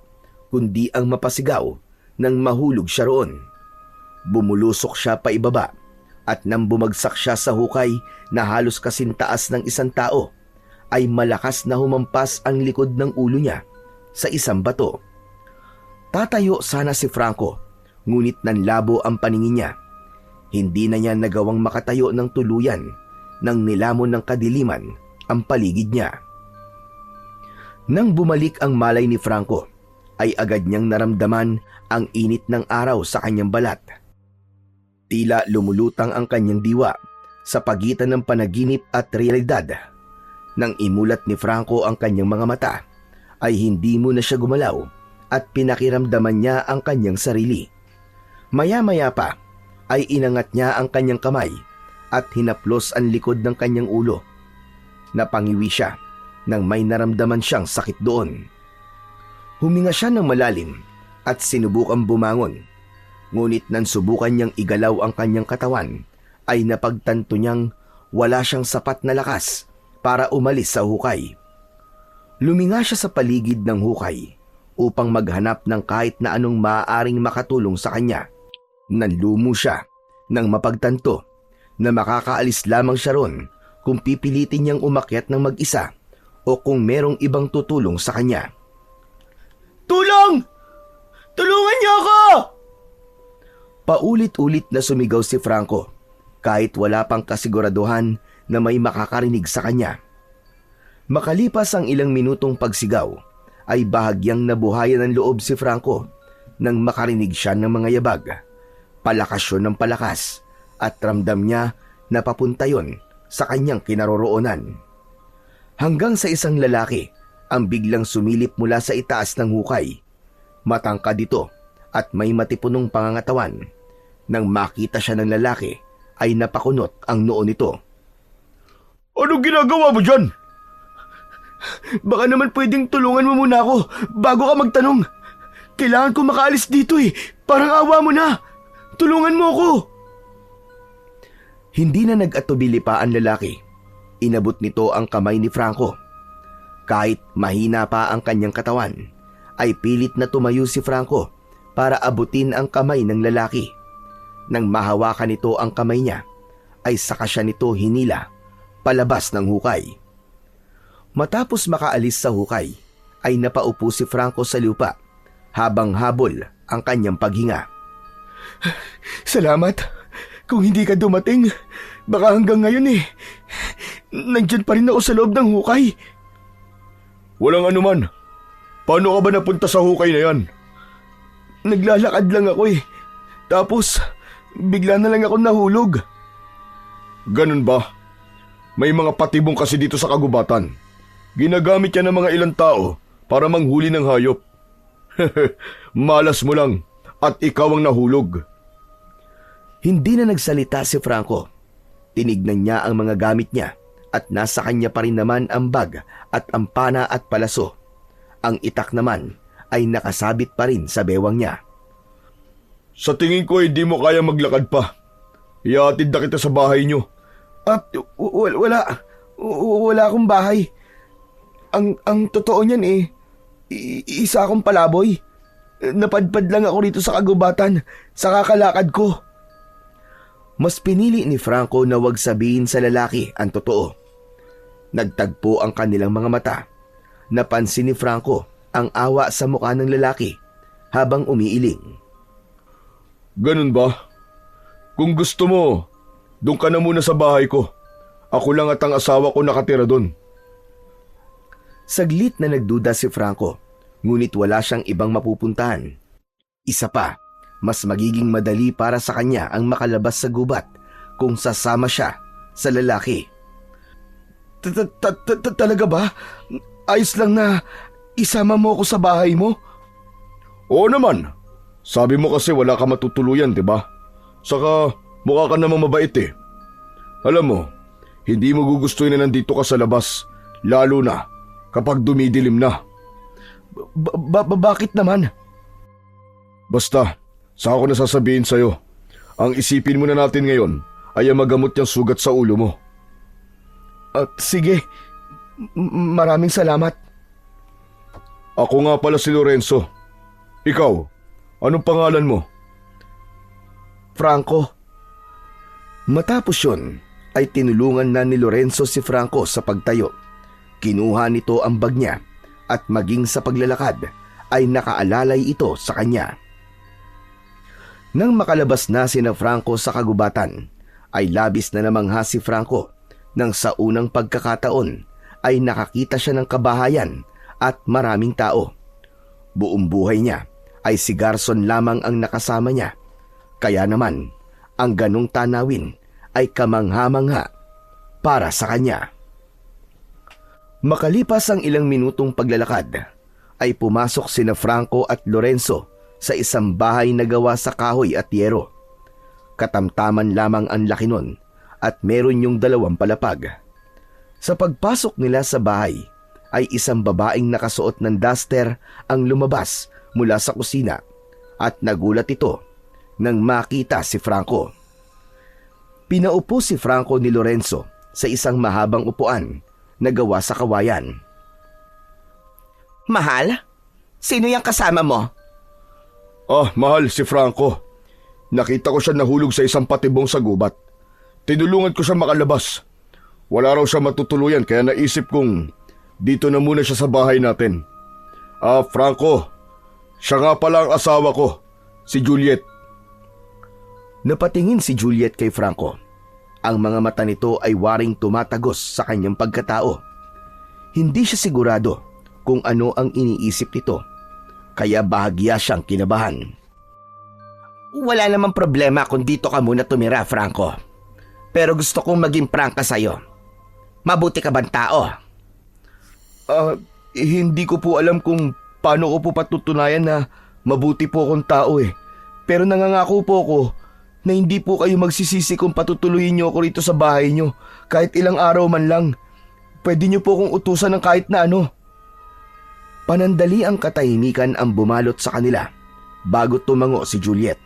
kundi ang mapasigaw nang mahulog siya roon. Bumulusok siya pa ibaba at nang bumagsak siya sa hukay na halos kasintaas ng isang tao, ay malakas na humampas ang likod ng ulo niya sa isang bato. Tatayo sana si Franco, ngunit nanlabo ang paningin niya. Hindi na niya nagawang makatayo ng tuluyan nang nilamon ng kadiliman ang paligid niya. Nang bumalik ang malay ni Franco, ay agad niyang naramdaman ang init ng araw sa kanyang balat. Tila lumulutang ang kanyang diwa sa pagitan ng panaginip at realidad. Nang imulat ni Franco ang kanyang mga mata, ay hindi muna siya gumalaw at pinakiramdaman niya ang kanyang sarili. Maya-maya pa ay inangat niya ang kanyang kamay at hinaplos ang likod ng kanyang ulo. Napangiwi siya nang may naramdaman siyang sakit doon. Huminga siya ng malalim at sinubukang bumangon. Ngunit nang subukan niyang igalaw ang kanyang katawan, ay napagtanto niyang wala siyang sapat na lakas para umalis sa hukay. Luminga siya sa paligid ng hukay upang maghanap ng kahit na anong maaaring makatulong sa kanya. Nanlumo siya nang mapagtanto na makakaalis lamang siya ron kung pipilitin niyang umakyat ng mag-isa o kung merong ibang tutulong sa kanya. Tulong! Tulungan niyo ako! Paulit-ulit na sumigaw si Franco kahit wala pang kasiguraduhan na may makakarinig sa kanya. Makalipas ang ilang minutong pagsigaw, ay bahagyang nabuhayan ng loob si Franco nang makarinig siya ng mga yabag. Palakas yun ng palakas at ramdam niya na papunta yun sa kanyang kinaroroonan. Hanggang sa isang lalaki ang biglang sumilip mula sa itaas ng hukay. Matangkad ito at may matipunong pangangatawan. Nang makita siya ng lalaki, ay napakunot ang noo nito. Anong ginagawa mo dyan? Baka naman pwedeng tulungan mo muna ako bago ka magtanong. Kailangan ko makaalis dito eh. Parang awa mo na. Tulungan mo ako. Hindi na nag-atubili pa ang lalaki. Inabot nito ang kamay ni Franco. Kahit mahina pa ang kanyang katawan, ay pilit na tumayo si Franco para abutin ang kamay ng lalaki. Nang mahawakan nito ang kamay niya, ay saka siya nito hinila palabas ng hukay. Matapos makaalis sa hukay, ay napaupo si Franco sa lupa habang habol ang kanyang paghinga. Salamat. Kung hindi ka dumating, baka hanggang ngayon nandyan pa rin ako sa loob ng hukay. Walang anuman. Paano ka ba napunta sa hukay na yan? Naglalakad lang ako Tapos, bigla na lang ako nahulog. Ganun ba? May mga patibong kasi dito sa kagubatan. Ginagamit yan ng mga ilang tao para manghuli ng hayop. Malas mo lang at ikaw ang nahulog. Hindi na nagsalita si Franco. Tinignan niya ang mga gamit niya at nasa kanya pa rin naman ang bag at ang pana at palaso. Ang itak naman ay nakasabit pa rin sa bewang niya. Sa tingin ko hindi mo kaya maglakad pa. Iatid na kita sa bahay niyo. Wala akong bahay. Ang totoo niyan isa akong palaboy. Napadpad lang ako rito sa kagubatan sa kakalakad ko. Mas pinili ni Franco na wag sabihin sa lalaki ang totoo. Nagtagpo ang kanilang mga mata. Napansin ni Franco ang awa sa mukha ng lalaki habang umiiling. Ganun ba? Kung gusto mo, doon ka na muna sa bahay ko. Ako lang at ang asawa ko nakatira doon. Saglit na nagduda si Franco, ngunit wala siyang ibang mapupuntahan. Isa pa, mas magiging madali para sa kanya ang makalabas sa gubat kung sasama siya sa lalaki. Talaga ba? Ayos lang na isama mo ako sa bahay mo? Oo naman. Sabi mo kasi wala ka matutuluyan, di ba? Saka mukha ka namang mabait eh. Alam mo, hindi mo gugustuhin na nandito ka sa labas, lalo na kapag dumidilim na. Bakit naman? Basta, saka ko nasasabihin sa'yo, ang isipin muna natin ngayon ay ang magamot niyang sugat sa ulo mo. Sige, maraming salamat. Ako nga pala si Lorenzo. Ikaw, anong pangalan mo? Franco. Matapos yun, ay tinulungan na ni Lorenzo si Franco sa pagtayo. Kinuha nito ang bag niya at maging sa paglalakad ay nakaalalay ito sa kanya. Nang makalabas na sina Franco sa kagubatan, ay labis na namangha si Franco nang sa unang pagkakataon ay nakakita siya ng kabahayan at maraming tao. Buong buhay niya ay si Garson lamang ang nakasama niya. Kaya naman, ang ganong tanawin ay kamangha-mangha para sa kanya. Makalipas ang ilang minutong paglalakad, ay pumasok sina Franco at Lorenzo sa isang bahay na gawa sa kahoy at yero. Katamtaman lamang ang laki nun at meron yung 2 palapag. Sa pagpasok nila sa bahay, ay isang babaeng nakasuot ng duster ang lumabas mula sa kusina at nagulat ito nang makita si Franco. Pinaupo si Franco ni Lorenzo sa isang mahabang upuan na gawa sa kawayan. Mahal? Sino yung kasama mo? Mahal, si Franco. Nakita ko siya nahulog sa isang patibong sa gubat. Tinulungan ko siya makalabas. Wala raw siya matutuluyan kaya naisip kong dito na muna siya sa bahay natin. Franco, siya nga pala ang asawa ko, si Juliet. Napatingin si Juliet kay Franco. Ang mga mata nito ay waring tumatagos sa kanyang pagkatao. Hindi siya sigurado kung ano ang iniisip nito, kaya bahagya siyang kinabahan. Wala namang problema kung dito ka muna tumira, Franco. Pero gusto kong maging prangka sa'yo. Mabuti ka bang tao? Hindi ko po alam kung paano ko po patutunayan na mabuti po akong tao eh. Pero nangangako po ako na hindi po kayo magsisisi kung patutuloyin niyo ako rito sa bahay niyo kahit ilang araw man lang. Pwede niyo po akong utusan ng kahit na ano. Panandali ang katahimikan ang bumalot sa kanila bago tumango si Juliet.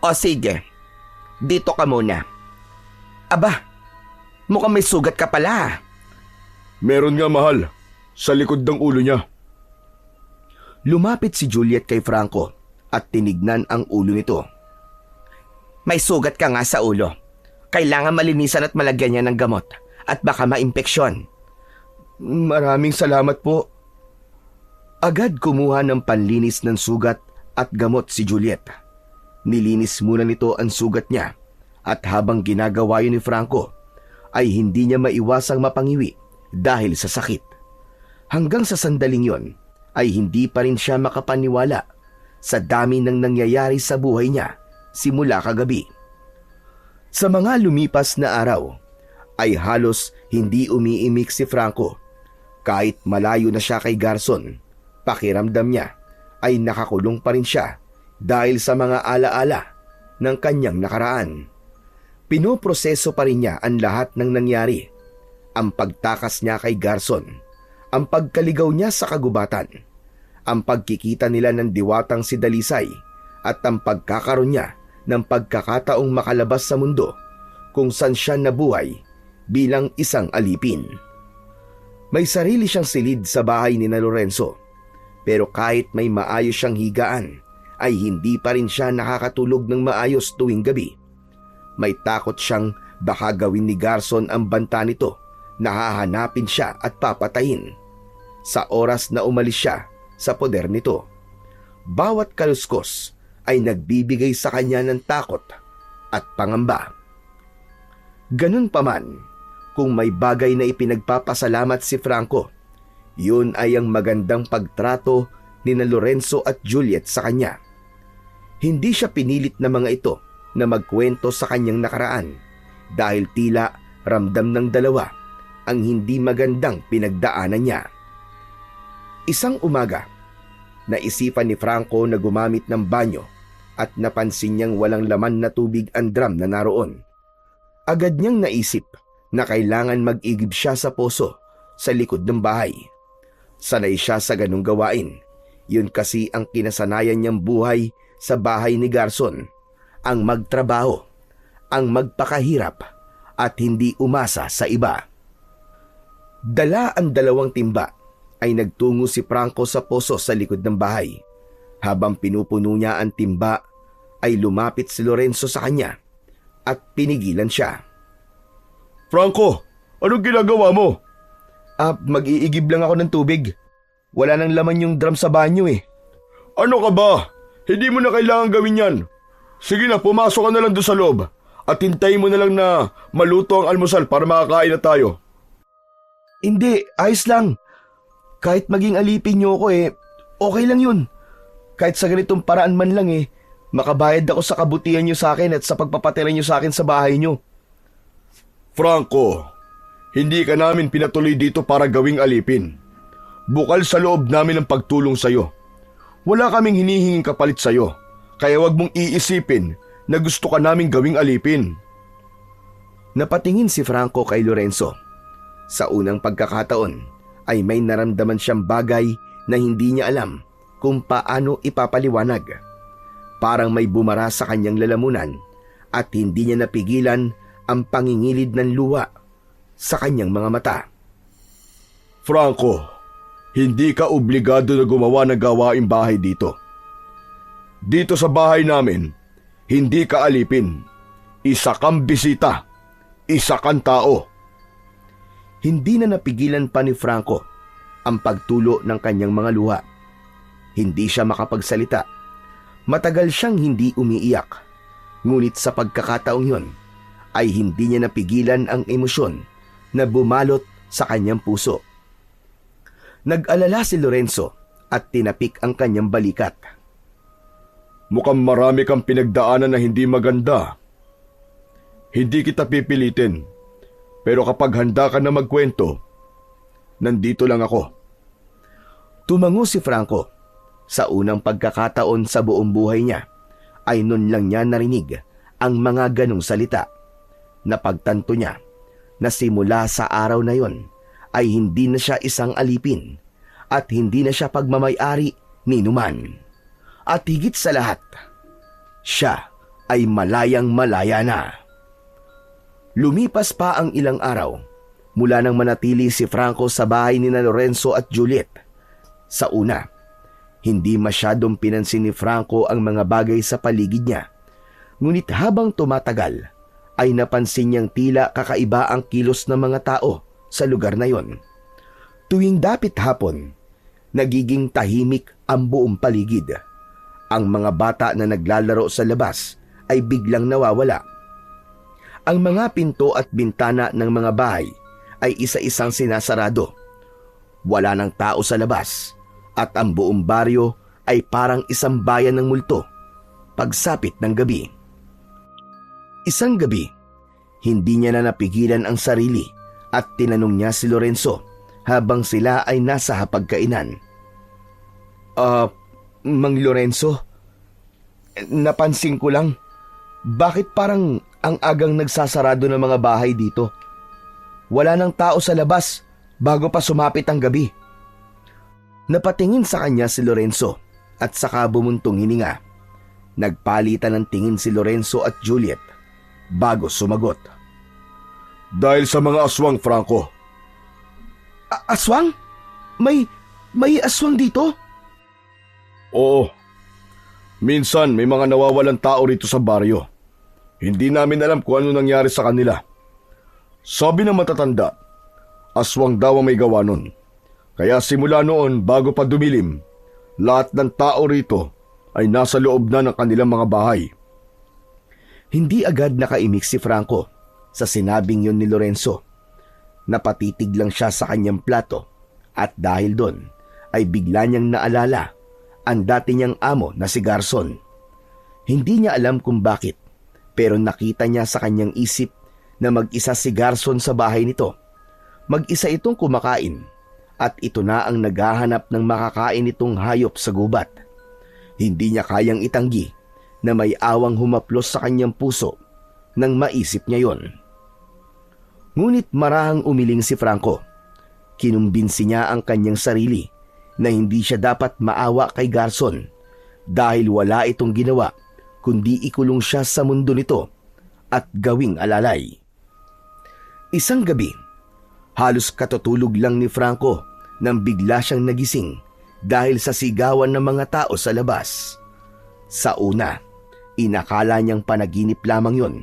O sige, dito ka muna. Aba, mukhang may sugat ka pala. Meron nga, mahal, sa likod ng ulo niya. Lumapit si Juliet kay Franco at tinignan ang ulo nito. May sugat ka nga sa ulo. Kailangan malinisan at malagyan niya ng gamot at baka maimpeksyon. Maraming salamat po. Agad kumuha ng panlinis ng sugat at gamot si Juliet. Nilinis muna nito ang sugat niya at habang ginagawa yun ni Franco ay hindi niya maiwasang mapangiwi dahil sa sakit. Hanggang sa sandaling yon ay hindi pa rin siya makapaniwala sa dami ng nangyayari sa buhay niya simula kagabi. Sa mga lumipas na araw ay halos hindi umiimik si Franco. Kahit malayo na siya kay Garson, pakiramdam niya ay nakakulong pa rin siya dahil sa mga alaala ng kanyang nakaraan. Pinoproseso pa rin niya ang lahat ng nangyari. Ang pagtakas niya kay Garson, ang pagkaligaw niya sa kagubatan, ang pagkikita nila ng diwatang si Dalisay at ang pagkakaroon niya ng pagkakataong makalabas sa mundo kung saan siya nabuhay bilang isang alipin. May sarili siyang silid sa bahay ni na Lorenzo, pero kahit may maayos siyang higaan ay hindi pa rin siya nakakatulog ng maayos tuwing gabi. May takot siyang baka gawin ni Garson ang banta nito na hahanapin siya at papatayin sa oras na umalis siya sa poder nito. Bawat kaluskos ay nagbibigay sa kanya ng takot at pangamba. Ganun pa man, kung may bagay na ipinagpapasalamat si Franco, yun ay ang magandang pagtrato ni na Lorenzo at Juliet sa kanya. Hindi siya pinilit na mga ito na magkwento sa kanyang nakaraan dahil tila ramdam ng dalawa ang hindi magandang pinagdaanan niya. Isang umaga, naisipan ni Franco na gumamit ng banyo at napansin niyang walang laman na tubig ang drum na naroon. Agad niyang naisip na kailangan mag-igib siya sa poso sa likod ng bahay. Sanay siya sa ganung gawain. Yun kasi ang kinasanayan niyang buhay sa bahay ni Garson, ang magtrabaho, ang magpakahirap at hindi umasa sa iba. Dala ang 2 timba ay nagtungo si Franco sa poso sa likod ng bahay. Habang pinupuno niya ang timba ay lumapit si Lorenzo sa kanya at pinigilan siya. Franco, anong ginagawa mo? Mag-iigib lang ako ng tubig. Wala nang laman yung drum sa banyo eh. Ano ka ba? Hindi mo na kailangan gawin yan. Sige na, pumasok ka na lang doon sa loob at hintayin mo na lang na maluto ang almusal para makakain na tayo. Hindi, ayos lang. Kahit maging alipin niyo ako okay lang yun. Kahit sa ganitong paraan man lang makabayad ako sa kabutihan niyo sa akin at sa pagpapatira niyo sa akin sa bahay niyo. Franco, hindi ka namin pinatuloy dito para gawing alipin. Bukal sa loob namin ang pagtulong sa'yo. Wala kaming hinihinging kapalit sa'yo, kaya wag mong iisipin na gusto ka naming gawing alipin. Napatingin si Franco kay Lorenzo. Sa unang pagkakataon ay may naramdaman siyang bagay na hindi niya alam kung paano ipapaliwanag. Parang may bumara sa kanyang lalamunan at hindi niya napigilan ang pangingilid ng luha sa kanyang mga mata. Franco, hindi ka obligado na gumawa ng gawaing bahay dito. Dito sa bahay namin, hindi ka alipin. Isa kang bisita. Isa kang tao. Hindi na napigilan pa ni Franco ang pagtulo ng kanyang mga luha. Hindi siya makapagsalita. Matagal siyang hindi umiiyak. Ngunit sa pagkakataong yon ay hindi niya napigilan ang emosyon na bumalot sa kanyang puso. Nag-alala si Lorenzo at tinapik ang kanyang balikat. Mukhang marami kang pinagdaanan na hindi maganda. Hindi kita pipilitin, pero kapag handa ka na magkwento, nandito lang ako. Tumango si Franco. Sa unang pagkakataon sa buong buhay niya, ay nun lang niya narinig ang mga ganong salita. Napagtanto niya na simula sa araw na yon ay hindi na siya isang alipin at hindi na siya pagmamay-ari ni numan. At higit sa lahat, siya ay malayang-malaya na. Lumipas pa ang ilang araw mula nang manatili si Franco sa bahay ni na Lorenzo at Juliet. Sa una, hindi masyadong pinansin ni Franco ang mga bagay sa paligid niya. Ngunit habang tumatagal, ay napansin niyang tila kakaiba ang kilos ng mga tao sa lugar na yon. Tuwing dapit hapon, nagiging tahimik ang buong paligid. Ang mga bata na naglalaro sa labas ay biglang nawawala. Ang mga pinto at bintana ng mga bahay ay isa-isang sinasarado. Wala ng tao sa labas at ang buong baryo ay parang isang bayan ng multo pagsapit ng gabi. Isang gabi, hindi niya na napigilan ang sarili at tinanong niya si Lorenzo habang sila ay nasa hapagkainan. Mang Lorenzo, napansin ko lang, bakit parang ang agang nagsasarado ng mga bahay dito? Wala nang tao sa labas bago pa sumapit ang gabi. Napatingin sa kanya si Lorenzo at saka bumuntong hininga. Nagpalitan ng tingin si Lorenzo at Juliet bago sumagot. Dahil sa mga aswang, Franco. Aswang? May aswang dito? Oo. Minsan may mga nawawalang tao rito sa baryo. Hindi namin alam kung ano nangyari sa kanila. Sabi ng matatanda, aswang daw ang may gawa nun. Kaya simula noon bago pa dumilim, lahat ng tao rito ay nasa loob na ng kanilang mga bahay. Hindi agad nakaimik si Franco sa sinabing yon ni Lorenzo. Napatitig lang siya sa kanyang plato at dahil doon ay bigla niyang naalala ang dati niyang amo na si Garson. Hindi niya alam kung bakit, pero nakita niya sa kanyang isip na mag-isa si Garson sa bahay nito. Mag-isa itong kumakain at ito na ang naghahanap ng makakain nitong hayop sa gubat. Hindi niya kayang itanggi na may awang humaplos sa kanyang puso nang maisip niya yon. Ngunit marahang umiling si Franco. Kinumbinsi niya ang kanyang sarili na hindi siya dapat maawa kay Garson dahil wala itong ginawa kundi ikulong siya sa mundo nito at gawing alalay. Isang gabi, halos katutulog lang ni Franco nang bigla siyang nagising dahil sa sigawan ng mga tao sa labas. Sa una, inakala niyang panaginip lamang yon,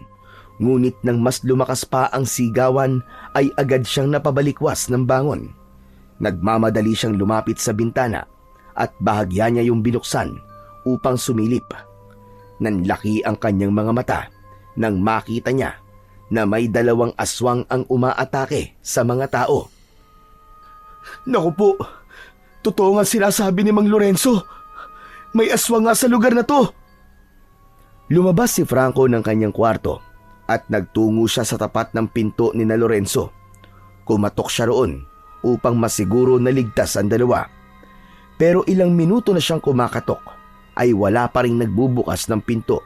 ngunit nang mas lumakas pa ang sigawan ay agad siyang napabalikwas ng bangon. Nagmamadali siyang lumapit sa bintana at bahagya niya yung binuksan upang sumilip. Nanlaki ang kanyang mga mata nang makita niya na may 2 aswang ang umaatake sa mga tao. Naku po, totoo nga sinasabi ni Mang Lorenzo. May aswang nga sa lugar na to. Lumabas si Franco ng kanyang kwarto at nagtungo siya sa tapat ng pinto ni na Lorenzo. Kumatok siya roon upang masiguro na ligtas ang dalawa. Pero ilang minuto na siyang kumakatok ay wala pa ring nagbubukas ng pinto.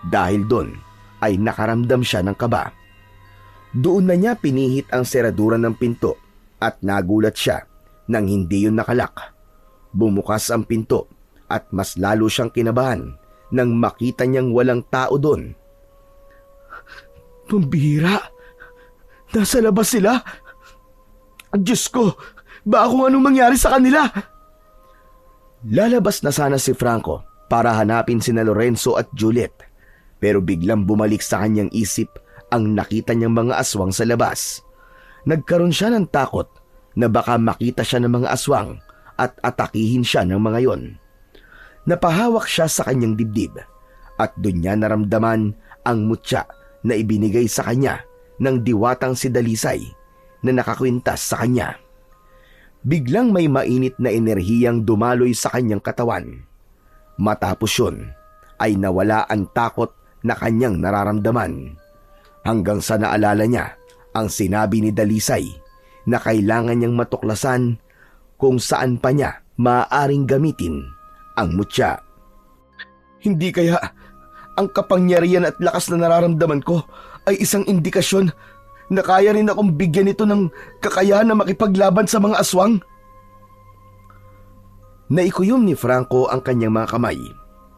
Dahil doon ay nakaramdam siya ng kaba. Doon na niya pinihit ang seradura ng pinto at nagulat siya nang hindi yun nakalak. Bumukas ang pinto at mas lalo siyang kinabahan nang makita niyang walang tao doon. Pambihira. Nasa labas sila. Diyos ko, ba kung anong mangyari sa kanila? Lalabas na sana si Franco para hanapin sina Lorenzo at Juliet, pero biglang bumalik sa kanyang isip ang nakita niyang mga aswang sa labas. Nagkaroon siya ng takot na baka makita siya ng mga aswang at atakihin siya ng mga yon. Napahawak siya sa kanyang dibdib at doon niya naramdaman ang mutya na ibinigay sa kanya ng diwatang si Dalisay na nakakwintas sa kanya. Biglang may mainit na enerhiyang dumaloy sa kanyang katawan. Matapos yun, ay nawala ang takot na kanyang nararamdaman. Hanggang sa naalala niya ang sinabi ni Dalisay na kailangan niyang matuklasan kung saan pa niya maaaring gamitin ang mutya. Hindi kaya ang kapangyarihan at lakas na nararamdaman ko ay isang indikasyon na kaya rin akong bigyan ito ng kakayahan na makipaglaban sa mga aswang? Naikuyom ni Franco ang kanyang mga kamay.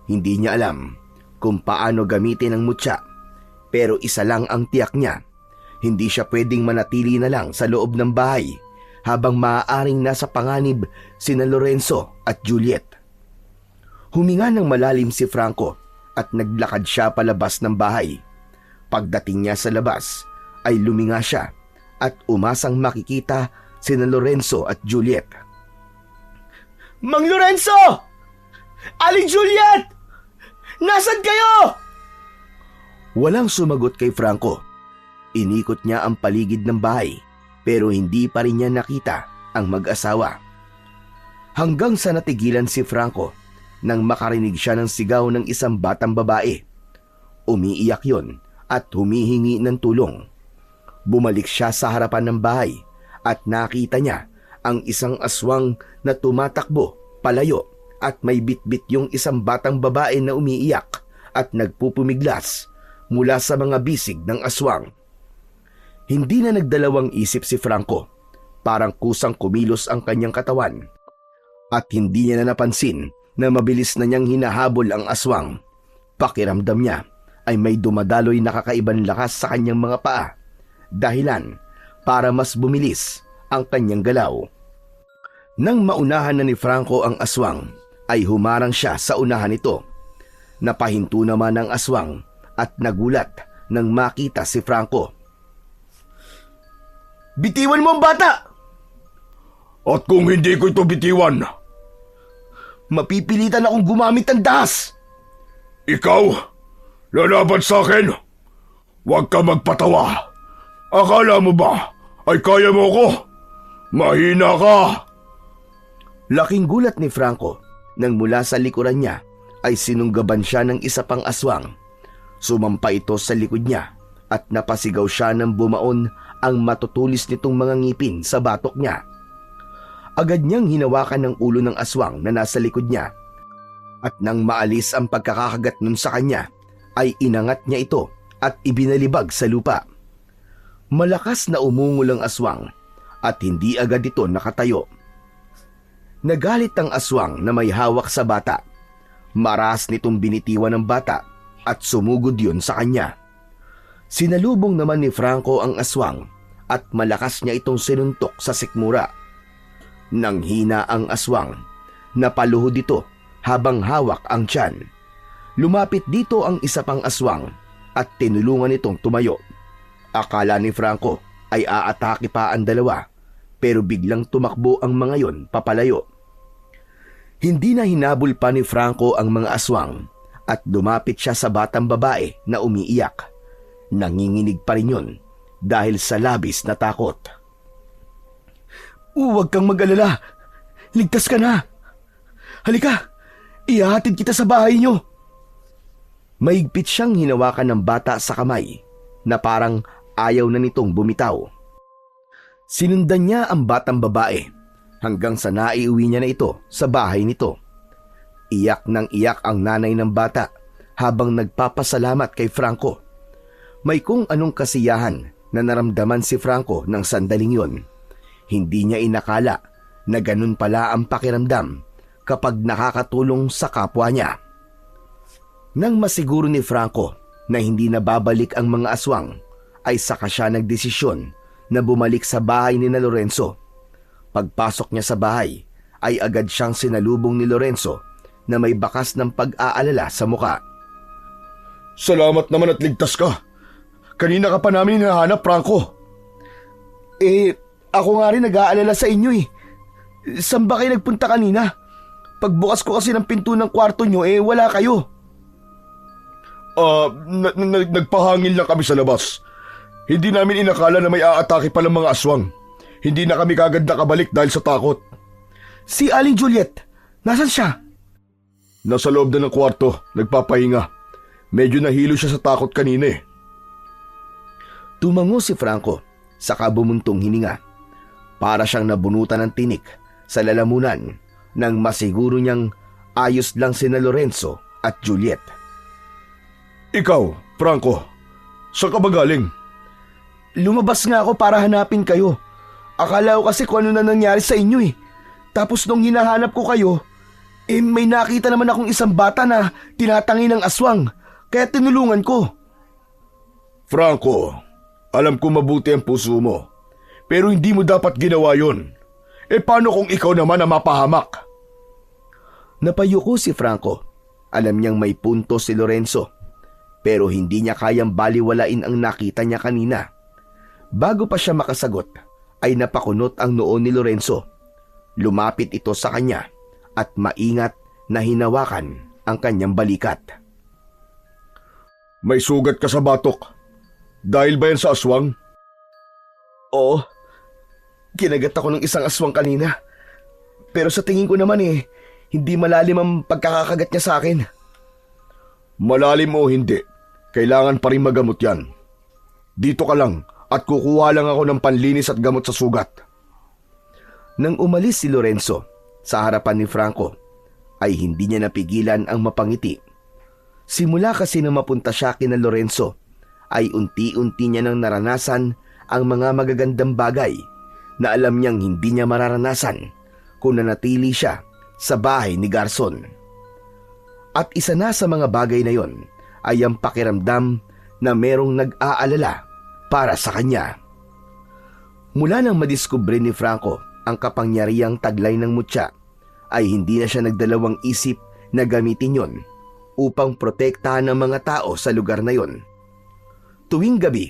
Hindi niya alam kung paano gamitin ang mutya, pero isa lang ang tiyak niya. Hindi siya pwedeng manatili na lang sa loob ng bahay habang maaaring nasa panganib sina Lorenzo at Juliet. Huminga ng malalim si Franco at naglakad siya palabas ng bahay. Pagdating niya sa labas, ay luminga siya at umasang makikita sina Lorenzo at Juliet. Mang Lorenzo! Aling Juliet! Nasaan kayo? Walang sumagot kay Franco. Inikot niya ang paligid ng bahay pero hindi pa rin niya nakita ang mag-asawa. Hanggang sa natigilan si Franco nang makarinig siya ng sigaw ng isang batang babae. Umiiyak yon at humihingi ng tulong. Bumalik siya sa harapan ng bahay at nakita niya ang isang aswang na tumatakbo palayo at may bitbit yung isang batang babae na umiiyak at nagpupumiglas mula sa mga bisig ng aswang. Hindi na nagdalawang isip si Franco. Parang kusang kumilos ang kanyang katawan. At hindi niya na napansin na mabilis na niyang hinahabol ang aswang. Pakiramdam niya ay may dumadaloy na kakaibang lakas sa kanyang mga paa, dahilan para mas bumilis ang kanyang galaw. Nang maunahan na ni Franco ang aswang, ay humarang siya sa unahan nito. Napahinto naman ang aswang at nagulat nang makita si Franco. "Bitiwan mo ang bata!" At kung hindi ko ito bitiwan, "Mapipilitan akong gumamit ng dahas!" ikaw, lalaban sa akin? Huwag ka magpatawa. Akala mo ba ay kaya mo ko? Mahina ka! Laking gulat ni Franco nang mula sa likuran niya ay sinunggaban siya ng isa pang aswang. Sumampa ito sa likod niya at napasigaw siya nang bumaon ang matutulis nitong mga ngipin sa batok niya. Agad niyang hinawakan ng ulo ng aswang na nasa likod niya. At nang maalis ang pagkakakagat nun sa kanya, ay inangat niya ito at ibinalibag sa lupa. Malakas na umungol ang aswang at hindi agad ito nakatayo. Nagalit ang aswang na may hawak sa bata. Maras nitong binitiwan ng bata at sumugod yun sa kanya. Sinalubong naman ni Franco ang aswang at malakas niya itong sinuntok sa sikmura. Nang hina ang aswang, napaluhod ito habang hawak ang tiyan. Lumapit dito ang isa pang aswang at tinulungan itong tumayo. Akala ni Franco ay aatake pa ang dalawa, pero biglang tumakbo ang mga yon papalayo. Hindi na hinabol pa ni Franco ang mga aswang at lumapit siya sa batang babae na umiiyak. Nanginginig pa rin yun dahil sa labis na takot. "Huwag kang mag-alala. Ligtas ka na. Halika, ihahatid kita sa bahay niyo." Mahigpit siyang hinawakan ng bata sa kamay na parang ayaw na nitong bumitaw. Sinundan niya ang batang babae hanggang sa naiuwi niya na ito sa bahay nito. Iyak ng iyak ang nanay ng bata habang nagpapasalamat kay Franco. May kung anong kasiyahan na naramdaman si Franco ng sandaling yon. Hindi niya inakala na ganun pala ang pakiramdam kapag nakakatulong sa kapwa niya. Nang masiguro ni Franco na hindi na babalik ang mga aswang, ay saka siya nagdesisyon na bumalik sa bahay ni Lorenzo. Pagpasok niya sa bahay, ay agad siyang sinalubong ni Lorenzo na may bakas ng pag-aalala sa muka. Salamat naman at ligtas ka. Kanina ka pa namin hinahanap, Franco. Ako nga rin nag-aalala sa inyo eh. Saan ba kayo nagpunta kanina? Pagbukas ko kasi ng pinto ng kwarto nyo, wala kayo. Nagpahangin lang kami sa labas. Hindi namin inakala na may aatake pa ng mga aswang. Hindi na kami kagad nakabalik dahil sa takot. Si Aling Juliet, nasan siya? Nasa loob na ng kwarto, nagpapahinga. Medyo nahilo siya sa takot kanina eh. Tumango si Franco, saka bumuntong hininga. Para siyang nabunutan ng tinik sa lalamunan nang masiguro niyang ayos lang sina Lorenzo at Juliet. Ikaw, Franco, saan ka ba galing? Lumabas nga ako para hanapin kayo. Akala ko kasi kung ano na nangyari sa inyo eh. Tapos nung hinahanap ko kayo, may nakita naman akong isang bata na tinatangi ng aswang, kaya tinulungan ko. Franco, alam ko mabuti ang puso mo. Pero hindi mo dapat ginawa yon. Paano kung ikaw naman ang mapahamak? Napayuko si Franco. Alam niyang may punto si Lorenzo. Pero hindi niya kayang baliwalain ang nakita niya kanina. Bago pa siya makasagot, ay napakunot ang noo ni Lorenzo. Lumapit ito sa kanya at maingat na hinawakan ang kanyang balikat. May sugat ka sa batok. Dahil ba yan sa aswang? Oo. Kinagat ako ng isang aswang kanina. Pero sa tingin ko naman hindi malalim ang pagkakakagat niya sa akin. Malalim o hindi, kailangan pa rin magamot yan. Dito ka lang at kukuha lang ako ng panlinis at gamot sa sugat. Nang umalis si Lorenzo sa harapan ni Franco, ay hindi niya napigilan ang mapangiti. Simula kasi na mapunta siya kina Lorenzo, ay unti-unti niya nang naranasan ang mga magagandang bagay na alam niyang hindi niya mararanasan kung nanatili siya sa bahay ni Garson. At isa na sa mga bagay na yon ay ang pakiramdam na merong nag-aalala para sa kanya. Mula nang madiskubre ni Franco ang kapangyarihang taglay ng mutya, ay hindi na siya nagdalawang isip na gamitin yon upang protektahan ang mga tao sa lugar na yon. Tuwing gabi,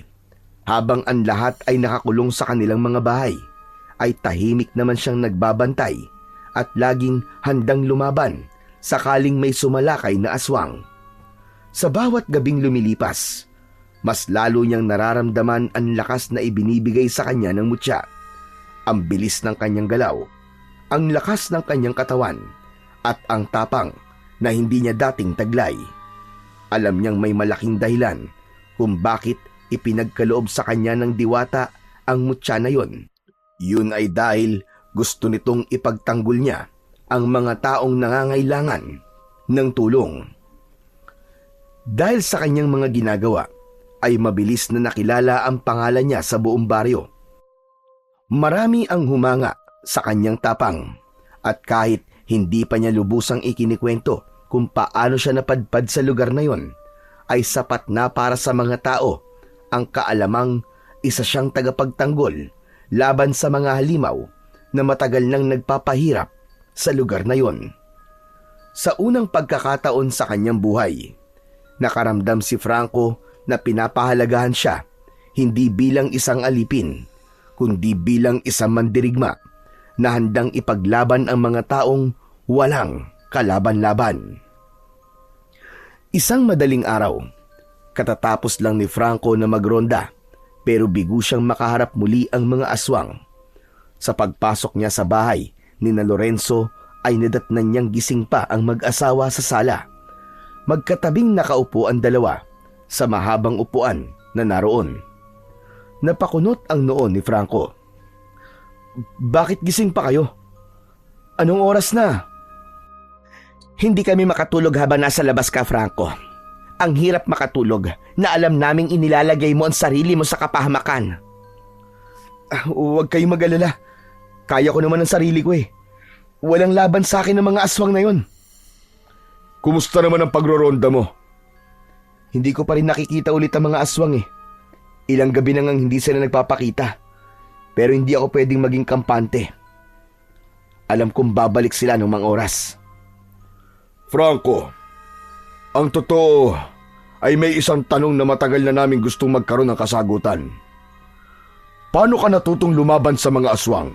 habang ang lahat ay nakakulong sa kanilang mga bahay, ay tahimik naman siyang nagbabantay at laging handang lumaban sakaling may sumalakay na aswang. Sa bawat gabing lumilipas, mas lalo niyang nararamdaman ang lakas na ibinibigay sa kanya ng mutya, ang bilis ng kanyang galaw, ang lakas ng kanyang katawan, at ang tapang na hindi niya dating taglay. Alam niyang may malaking dahilan kung bakit ipinagkaloob sa kanya ng diwata ang mutya na yon. Yun ay dahil gusto nitong ipagtanggol niya ang mga taong nangangailangan ng tulong. Dahil sa kanyang mga ginagawa, ay mabilis na nakilala ang pangalan niya sa buong baryo. Marami ang humanga sa kanyang tapang, at kahit hindi pa niya lubusang ikinikwento kung paano siya napadpad sa lugar na yon, ay sapat na para sa mga tao ang kaalamang isa siyang tagapagtanggol laban sa mga halimaw na matagal nang nagpapahirap sa lugar na yon. Sa unang pagkakataon sa kanyang buhay, nakaramdam si Franco na pinapahalagahan siya hindi bilang isang alipin, kundi bilang isang mandirigma na handang ipaglaban ang mga taong walang kalaban-laban. Isang madaling araw, katatapos lang ni Franco na magronda, pero bigo siyang makaharap muli ang mga aswang. Sa pagpasok niya sa bahay ni na Lorenzo ay nadatnan niyang gising pa ang mag-asawa sa sala. Magkatabing nakaupo ang dalawa sa mahabang upuan na naroon. Napakunot ang noo ni Franco. "Bakit gising pa kayo? Anong oras na?" Hindi kami makatulog habang nasa labas ka, Franco. Ang hirap makatulog na alam naming inilalagay mo ang sarili mo sa kapahamakan. Huwag kayong mag-alala. Kaya ko naman ang sarili ko eh. Walang laban sa akin ng mga aswang na yon. Kumusta naman ang pagroronda mo? Hindi ko pa rin nakikita ulit ang mga aswang eh. Ilang gabi na ngang hindi sila nagpapakita. Pero hindi ako pwedeng maging kampante. Alam kong babalik sila ng mga oras. Franco, ang totoo ay may isang tanong na matagal na namin gustong magkaroon ng kasagutan. Paano ka natutong lumaban sa mga aswang?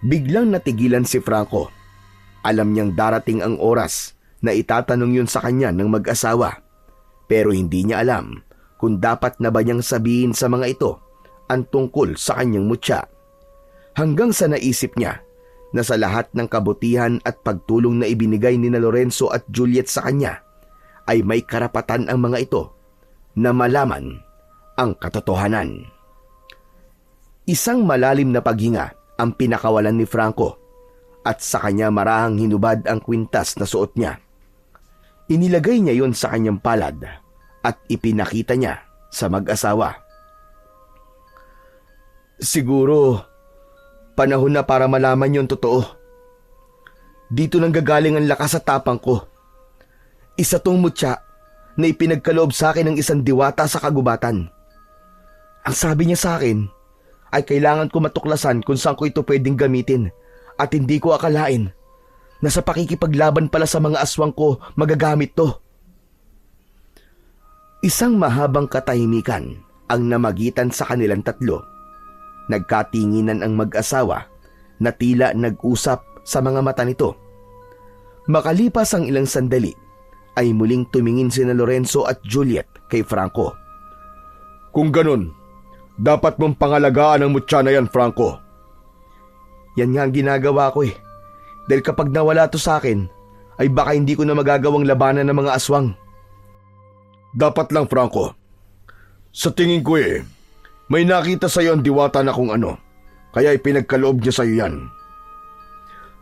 Biglang natigilan si Franco. Alam niyang darating ang oras na itatanong yun sa kanya ng mag-asawa. Pero hindi niya alam kung dapat na ba niyang sabihin sa mga ito ang tungkol sa kanyang mutya. Hanggang sa naisip niya na sa lahat ng kabutihan at pagtulong na ibinigay ni na Lorenzo at Juliet sa kanya, ay may karapatan ang mga ito na malaman ang katotohanan. Isang malalim na paghinga ang pinakawalan ni Franco, at sa kanya marahang hinubad ang kwintas na suot niya. Inilagay niya yon sa kanyang palad at ipinakita niya sa mag-asawa. "Siguro, panahon na para malaman yung totoo. Dito nang gagaling ang lakas at tapang ko. Isa tong mutya na ipinagkaloob sa akin ng isang diwata sa kagubatan. Ang sabi niya sa akin ay kailangan ko matuklasan kung saan ko ito pwedeng gamitin, at hindi ko akalain na sa pakikipaglaban pala sa mga aswang ko magagamit to." Isang mahabang katahimikan ang namagitan sa kanilang tatlo. Nagkatinginan ang mag-asawa na tila nag-usap sa mga mata nito. Makalipas ang ilang sandali, ay muling tumingin sina Lorenzo at Juliet kay Franco. "Kung ganun, dapat mong pangalagaan ang mutya na yan, Franco." "Yan nga ang ginagawa ko eh. Dahil kapag nawala to sa akin, ay baka hindi ko na magagawang labanan ng mga aswang." "Dapat lang, Franco. Sa tingin ko may nakita sa iyo ang diwata na kung ano, kaya ipinagkaloob niya sa iyo yan."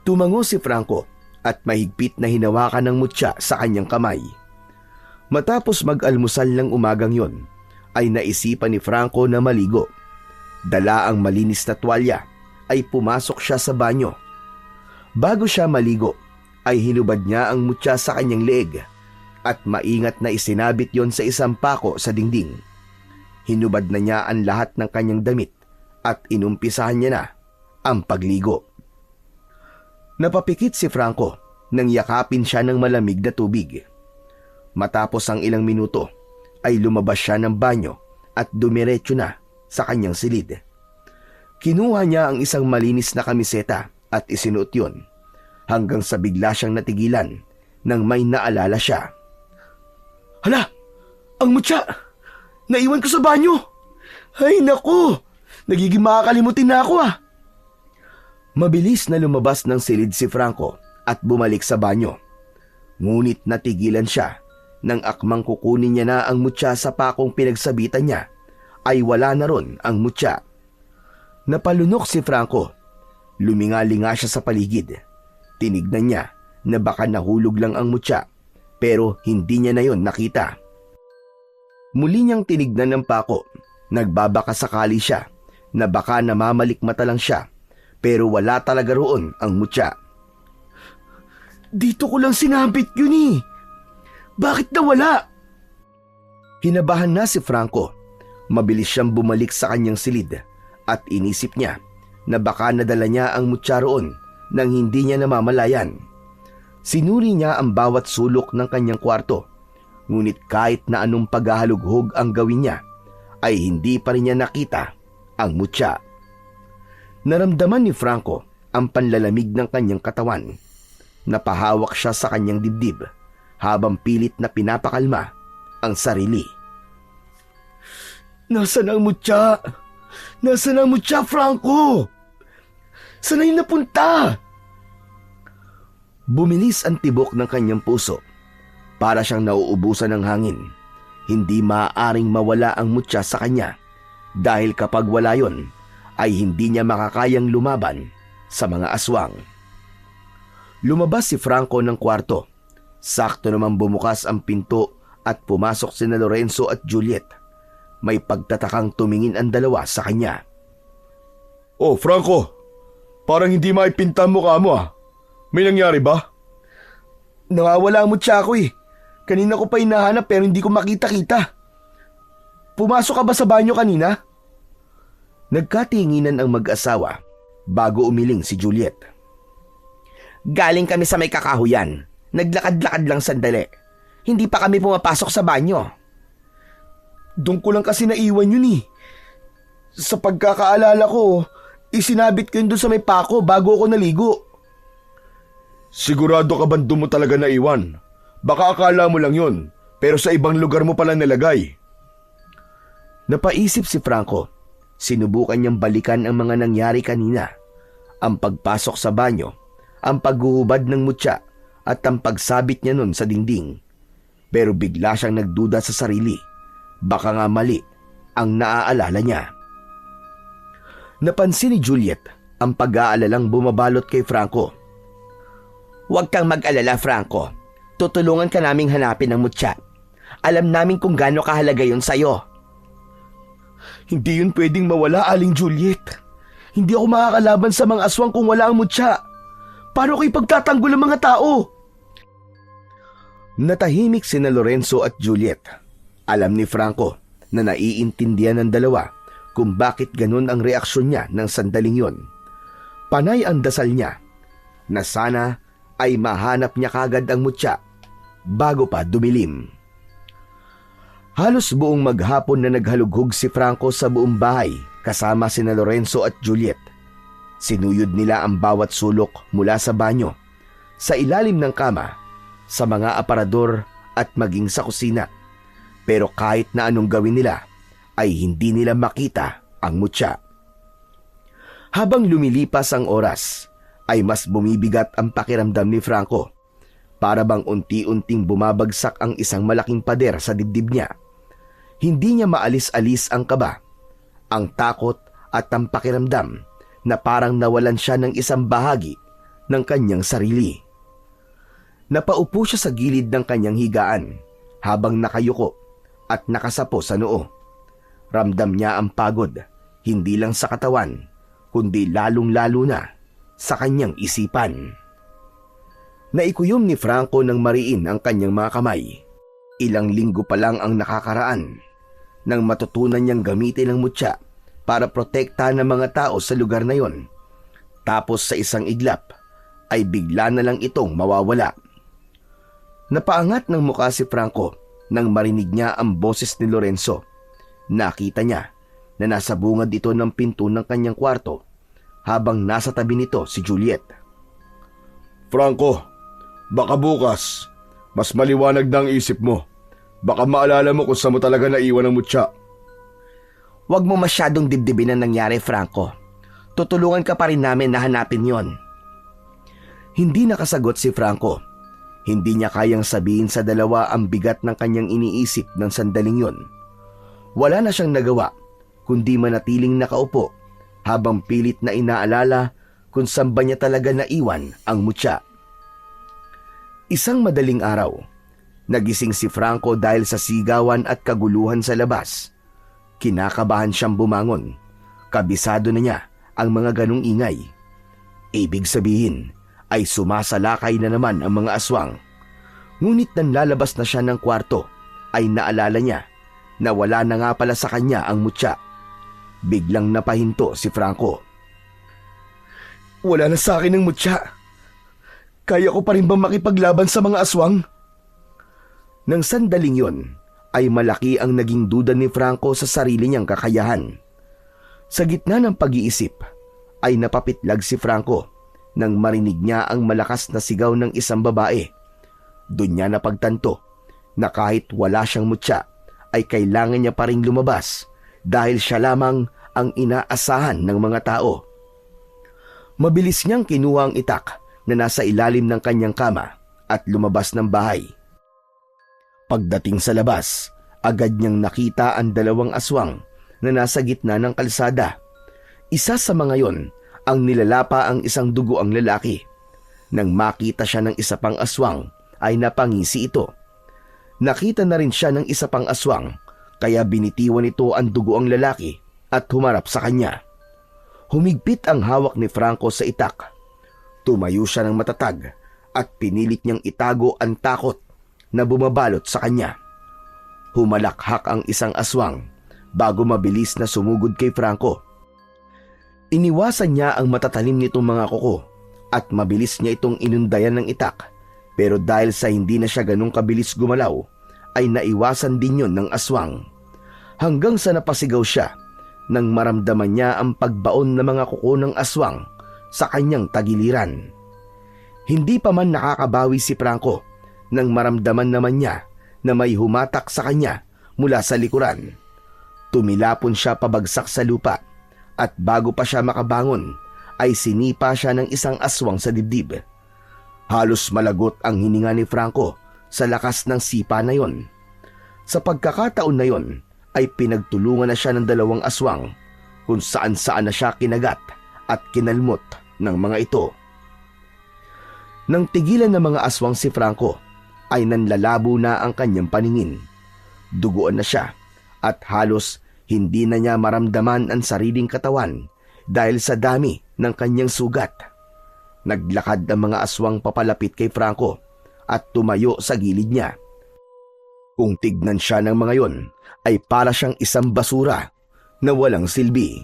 Tumango si Franco at mahigpit na hinawakan ng mutya sa kanyang kamay. Matapos mag-almusal ng umagang yon, ay naisipan ni Franco na maligo. Dala ang malinis na tuwalya, ay pumasok siya sa banyo. Bago siya maligo, ay hinubad niya ang mutya sa kanyang leeg at maingat na isinabit yon sa isang pako sa dingding. Hinubad na niya ang lahat ng kanyang damit at inumpisahan niya na ang pagligo. Napapikit si Franco nang yakapin siya ng malamig na tubig. Matapos ang ilang minuto ay lumabas siya ng banyo at dumiretso na sa kanyang silid. Kinuha niya ang isang malinis na kamiseta at isinuot yun hanggang sa bigla siyang natigilan nang may naalala siya. Hala! Ang mutya! Naiwan ko sa banyo! Ay naku! Nagiging makakalimutin na ako ah! Mabilis na lumabas ng silid si Franco at bumalik sa banyo. Ngunit natigilan siya nang akmang kukunin niya na ang mutya sa pakong pinagsabitan niya ay wala na ron ang mutya. Napalunok si Franco. Lumingalinga siya sa paligid. Tinignan niya na baka nahulog lang ang mutya pero hindi niya na yon nakita. Muli niyang tinignan ng pako. Nagbabaka sakali siya na baka namamalikmata lang siya pero wala talaga roon ang mutya. Dito ko lang sinabit yun eh. Bakit nawala? Kinabahan na si Franco. Mabilis siyang bumalik sa kanyang silid at inisip niya na baka nadala niya ang mutya roon nang hindi niya namamalayan. Sinuri niya ang bawat sulok ng kanyang kwarto, ngunit kahit na anong paghahalughog ang gawin niya, ay hindi pa rin niya nakita ang mutya. Naramdaman ni Franco ang panlalamig ng kanyang katawan. Napahawak siya sa kanyang dibdib habang pilit na pinapakalma ang sarili. Nasaan ang mutya? Nasaan ang mutya, Franco? Saan ay napunta? Bumilis ang tibok ng kanyang puso. Para siyang nauubusan ng hangin. Hindi maaaring mawala ang mutya sa kanya dahil kapag wala yon ay hindi niya makakayang lumaban sa mga aswang. Lumabas si Franco ng kwarto. Sakto naman bumukas ang pinto at pumasok sina Lorenzo at Juliet. May pagtatakang tumingin ang dalawa sa kanya. Oh, Franco! Parang hindi maipinta ang mukha mo ah. May nangyari ba? Nawawala ang mutya ko eh. Kanina ko pa hinahanap pero hindi ko makita-kita. Pumasok ka ba sa banyo kanina? Nagkatinginan ang mag-asawa bago umiling si Juliet. Galing kami sa may kakahuyan. Naglakad-lakad lang sandali. Hindi pa kami pumapasok sa banyo. Doon ko lang kasi naiwan yun eh. Sa pagkakaalala ko, isinabit ko yun doon sa may pako bago ako naligo. Sigurado ka ba doon mo talaga naiwan? Baka akala mo lang yun, pero sa ibang lugar mo pala nilagay. Napaisip si Franco. Sinubukan niyang balikan ang mga nangyari kanina. Ang pagpasok sa banyo, ang paghuhubad ng mutya, at ang pagsabit niya nun sa dingding. Pero bigla siyang nagduda sa sarili. Baka nga mali ang naaalala niya. Napansin ni Juliet ang pag-aalalang bumabalot kay Franco. Huwag kang mag-alala, Franco. Tutulungan ka naming hanapin ang mutya. Alam namin kung gaano kahalaga yun sa'yo. Hindi yun pwedeng mawala, Aling Juliet. Hindi ako makakalaban sa mga aswang kung wala ang mutya. Paano ko ipagtatanggol ang mga tao? Natahimik sina Lorenzo at Juliet. Alam ni Franco na naiintindihan ng dalawa kung bakit ganun ang reaksyon niya ng sandaling yon. Panay ang dasal niya na sana ay mahanap niya kagad ang mutya bago pa dumilim. Halos buong maghapon na naghalughog si Franco sa buong bahay kasama sina Lorenzo at Juliet. Sinuyod nila ang bawat sulok mula sa banyo, sa ilalim ng kama, sa mga aparador at maging sa kusina. Pero kahit na anong gawin nila, ay hindi nila makita ang mutya. Habang lumilipas ang oras, ay mas bumibigat ang pakiramdam ni Franco. Para bang unti-unting bumabagsak ang isang malaking pader sa dibdib niya. Hindi niya maalis-alis ang kaba, ang takot at ang pakiramdam na parang nawalan siya ng isang bahagi ng kanyang sarili. Napaupo siya sa gilid ng kanyang higaan habang nakayuko at nakasapo sa noo. Ramdam niya ang pagod, hindi lang sa katawan, kundi lalong-lalo na sa kanyang isipan. Naikuyom ni Franco ng mariin ang kanyang mga kamay. Ilang linggo pa lang ang nakakaraan nang matutunan niyang gamitin ang mutya para protektahan ng mga tao sa lugar na yon. Tapos sa isang iglap ay bigla na lang itong mawawala. Napaangat ng mukha si Franco nang marinig niya ang boses ni Lorenzo. Nakita niya na nasa bungad ito ng pinto ng kanyang kwarto habang nasa tabi nito si Juliet. Franco, baka bukas, mas maliwanag na ang isip mo. Baka maalala mo kung saan mo talaga naiwan ang mutya. Huwag mo masyadong dibdibin ang nangyari, Franco. Tutulungan ka pa rin namin na hanapin yon. Hindi nakasagot si Franco. Hindi niya kayang sabihin sa dalawa ang bigat ng kanyang iniisip ng sandaling yon. Wala na siyang nagawa kundi manatiling nakaupo habang pilit na inaalala kung saan ba niya talaga naiwan ang mutya. Isang madaling araw, nagising si Franco dahil sa sigawan at kaguluhan sa labas. Kinakabahan siyang bumangon. Kabisado na niya ang mga ganong ingay. Ibig sabihin ay sumasalakay na naman ang mga aswang. Ngunit nang lalabas na siya ng kwarto ay naalala niya na wala na nga pala sa kanya ang mutya. Biglang napahinto si Franco. Wala na sa akin ang mutya. Kaya ko pa rin bang makipaglaban sa mga aswang? Nang sandaling yon ay malaki ang naging duda ni Franco sa sarili niyang kakayahan. Sa gitna ng pag-iisip ay napapitlag si Franco nang marinig niya ang malakas na sigaw ng isang babae. Doon niya napagtanto na kahit wala siyang mutya ay kailangan niya pa ring lumabas dahil siya lamang ang inaasahan ng mga tao. Mabilis niyang kinuha ang itak na nasa ilalim ng kanyang kama at lumabas ng bahay. Pagdating sa labas, agad niyang nakita ang dalawang aswang na nasa gitna ng kalsada. Isa sa mga yon ang nilalapa ang isang dugoang lalaki. Nang makita siya ng isa pang aswang ay napangisi ito. Nakita na rin siya ng isa pang aswang kaya binitiwan ito ang dugoang lalaki at humarap sa kanya. Humigpit ang hawak ni Franco sa itak. Tumayo siya ng matatag at pinilit niyang itago ang takot na bumabalot sa kanya. Humalakhak ang isang aswang bago mabilis na sumugod kay Franco. Iniwasan niya ang matatalim nitong mga kuko at mabilis niya itong inundayan ng itak, pero dahil sa hindi na siya ganong kabilis gumalaw ay naiwasan din yon ng aswang. Hanggang sa napasigaw siya nang maramdaman niya ang pagbaon ng mga kuko ng aswang sa kanyang tagiliran. Hindi pa man nakakabawi si Franco nang maramdaman naman niya na may humatak sa kanya mula sa likuran. Tumilapon siya pabagsak sa lupa at bago pa siya makabangon ay sinipa siya ng isang aswang sa dibdib. Halos malagot ang hininga ni Franco sa lakas ng sipa na yon. Sa pagkakataon na yon ay pinagtulungan na siya ng dalawang aswang kung saan-saan na siya kinagat at kinalmot ng mga ito. Nang tigilan ng mga aswang si Franco ay nanlalabo na ang kanyang paningin. Duguan na siya at halos hindi na niya maramdaman ang sariling katawan dahil sa dami ng kanyang sugat. Naglakad ang mga aswang papalapit kay Franco at tumayo sa gilid niya. Kung tignan siya ng mga yon ay para siyang isang basura na walang silbi.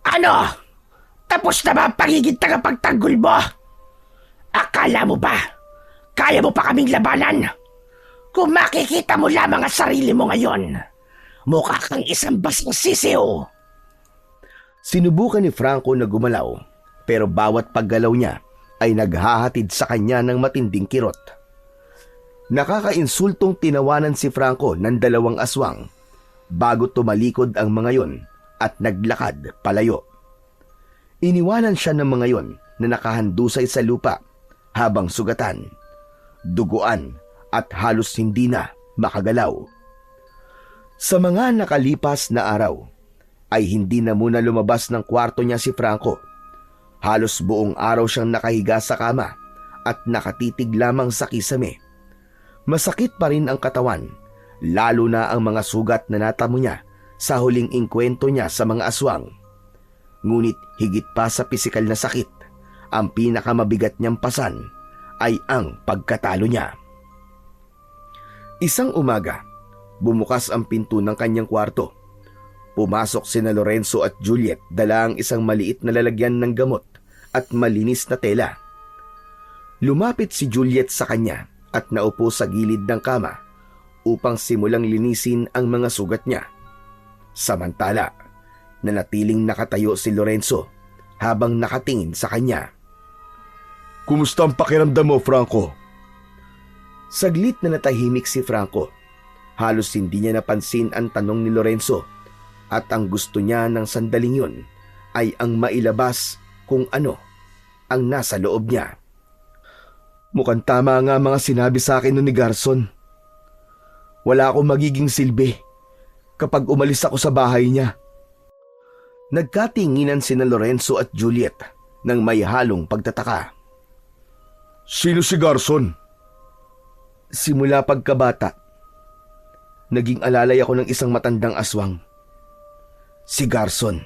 Ano? Tapos na ba ang pagiging tagapagtanggol mo? Akala mo ba kaya mo pa kaming labanan? Kung makikita mo lamang ang sarili mo ngayon, mukha kang isang basing sisiw. Sinubukan ni Franco na gumalaw, pero bawat paggalaw niya ay naghahatid sa kanya ng matinding kirot. Nakakainsultong tinawanan si Franco ng dalawang aswang bago tumalikod ang mga yon at naglakad palayo. Iniwanan siya ng mga yon na nakahandusay sa lupa habang sugatan, duguan at halos hindi na makagalaw. Sa mga nakalipas na araw ay hindi na muna lumabas ng kwarto niya si Franco. Halos buong araw siyang nakahiga sa kama at nakatitig lamang sa kisame. Masakit pa rin ang katawan, lalo na ang mga sugat na natamo niya sa huling inkwento niya sa mga aswang. Ngunit higit pa sa pisikal na sakit, ang pinakamabigat niyang pasan ay ang pagkatalo niya. Isang umaga, bumukas ang pinto ng kanyang kwarto. Pumasok sina Lorenzo at Juliet, dala ang isang maliit na lalagyan ng gamot at malinis na tela. Lumapit si Juliet sa kanya at naupo sa gilid ng kama upang simulang linisin ang mga sugat niya. Samantala, nanatiling nakatayo si Lorenzo habang nakatingin sa kanya. Kumusta ang pakiramdam mo, Franco? Saglit na natahimik si Franco. Halos hindi niya napansin ang tanong ni Lorenzo at ang gusto niya ng sandaling yun ay ang mailabas kung ano ang nasa loob niya. Mukhang tama nga mga sinabi sa akin ni Garson. Wala akong magiging silbi kapag umalis ako sa bahay niya. Nagkatinginan sina Lorenzo at Juliet ng may halong pagtataka. Sino si Garson? Simula pagkabata, naging alalay ako ng isang matandang aswang. Si Garson.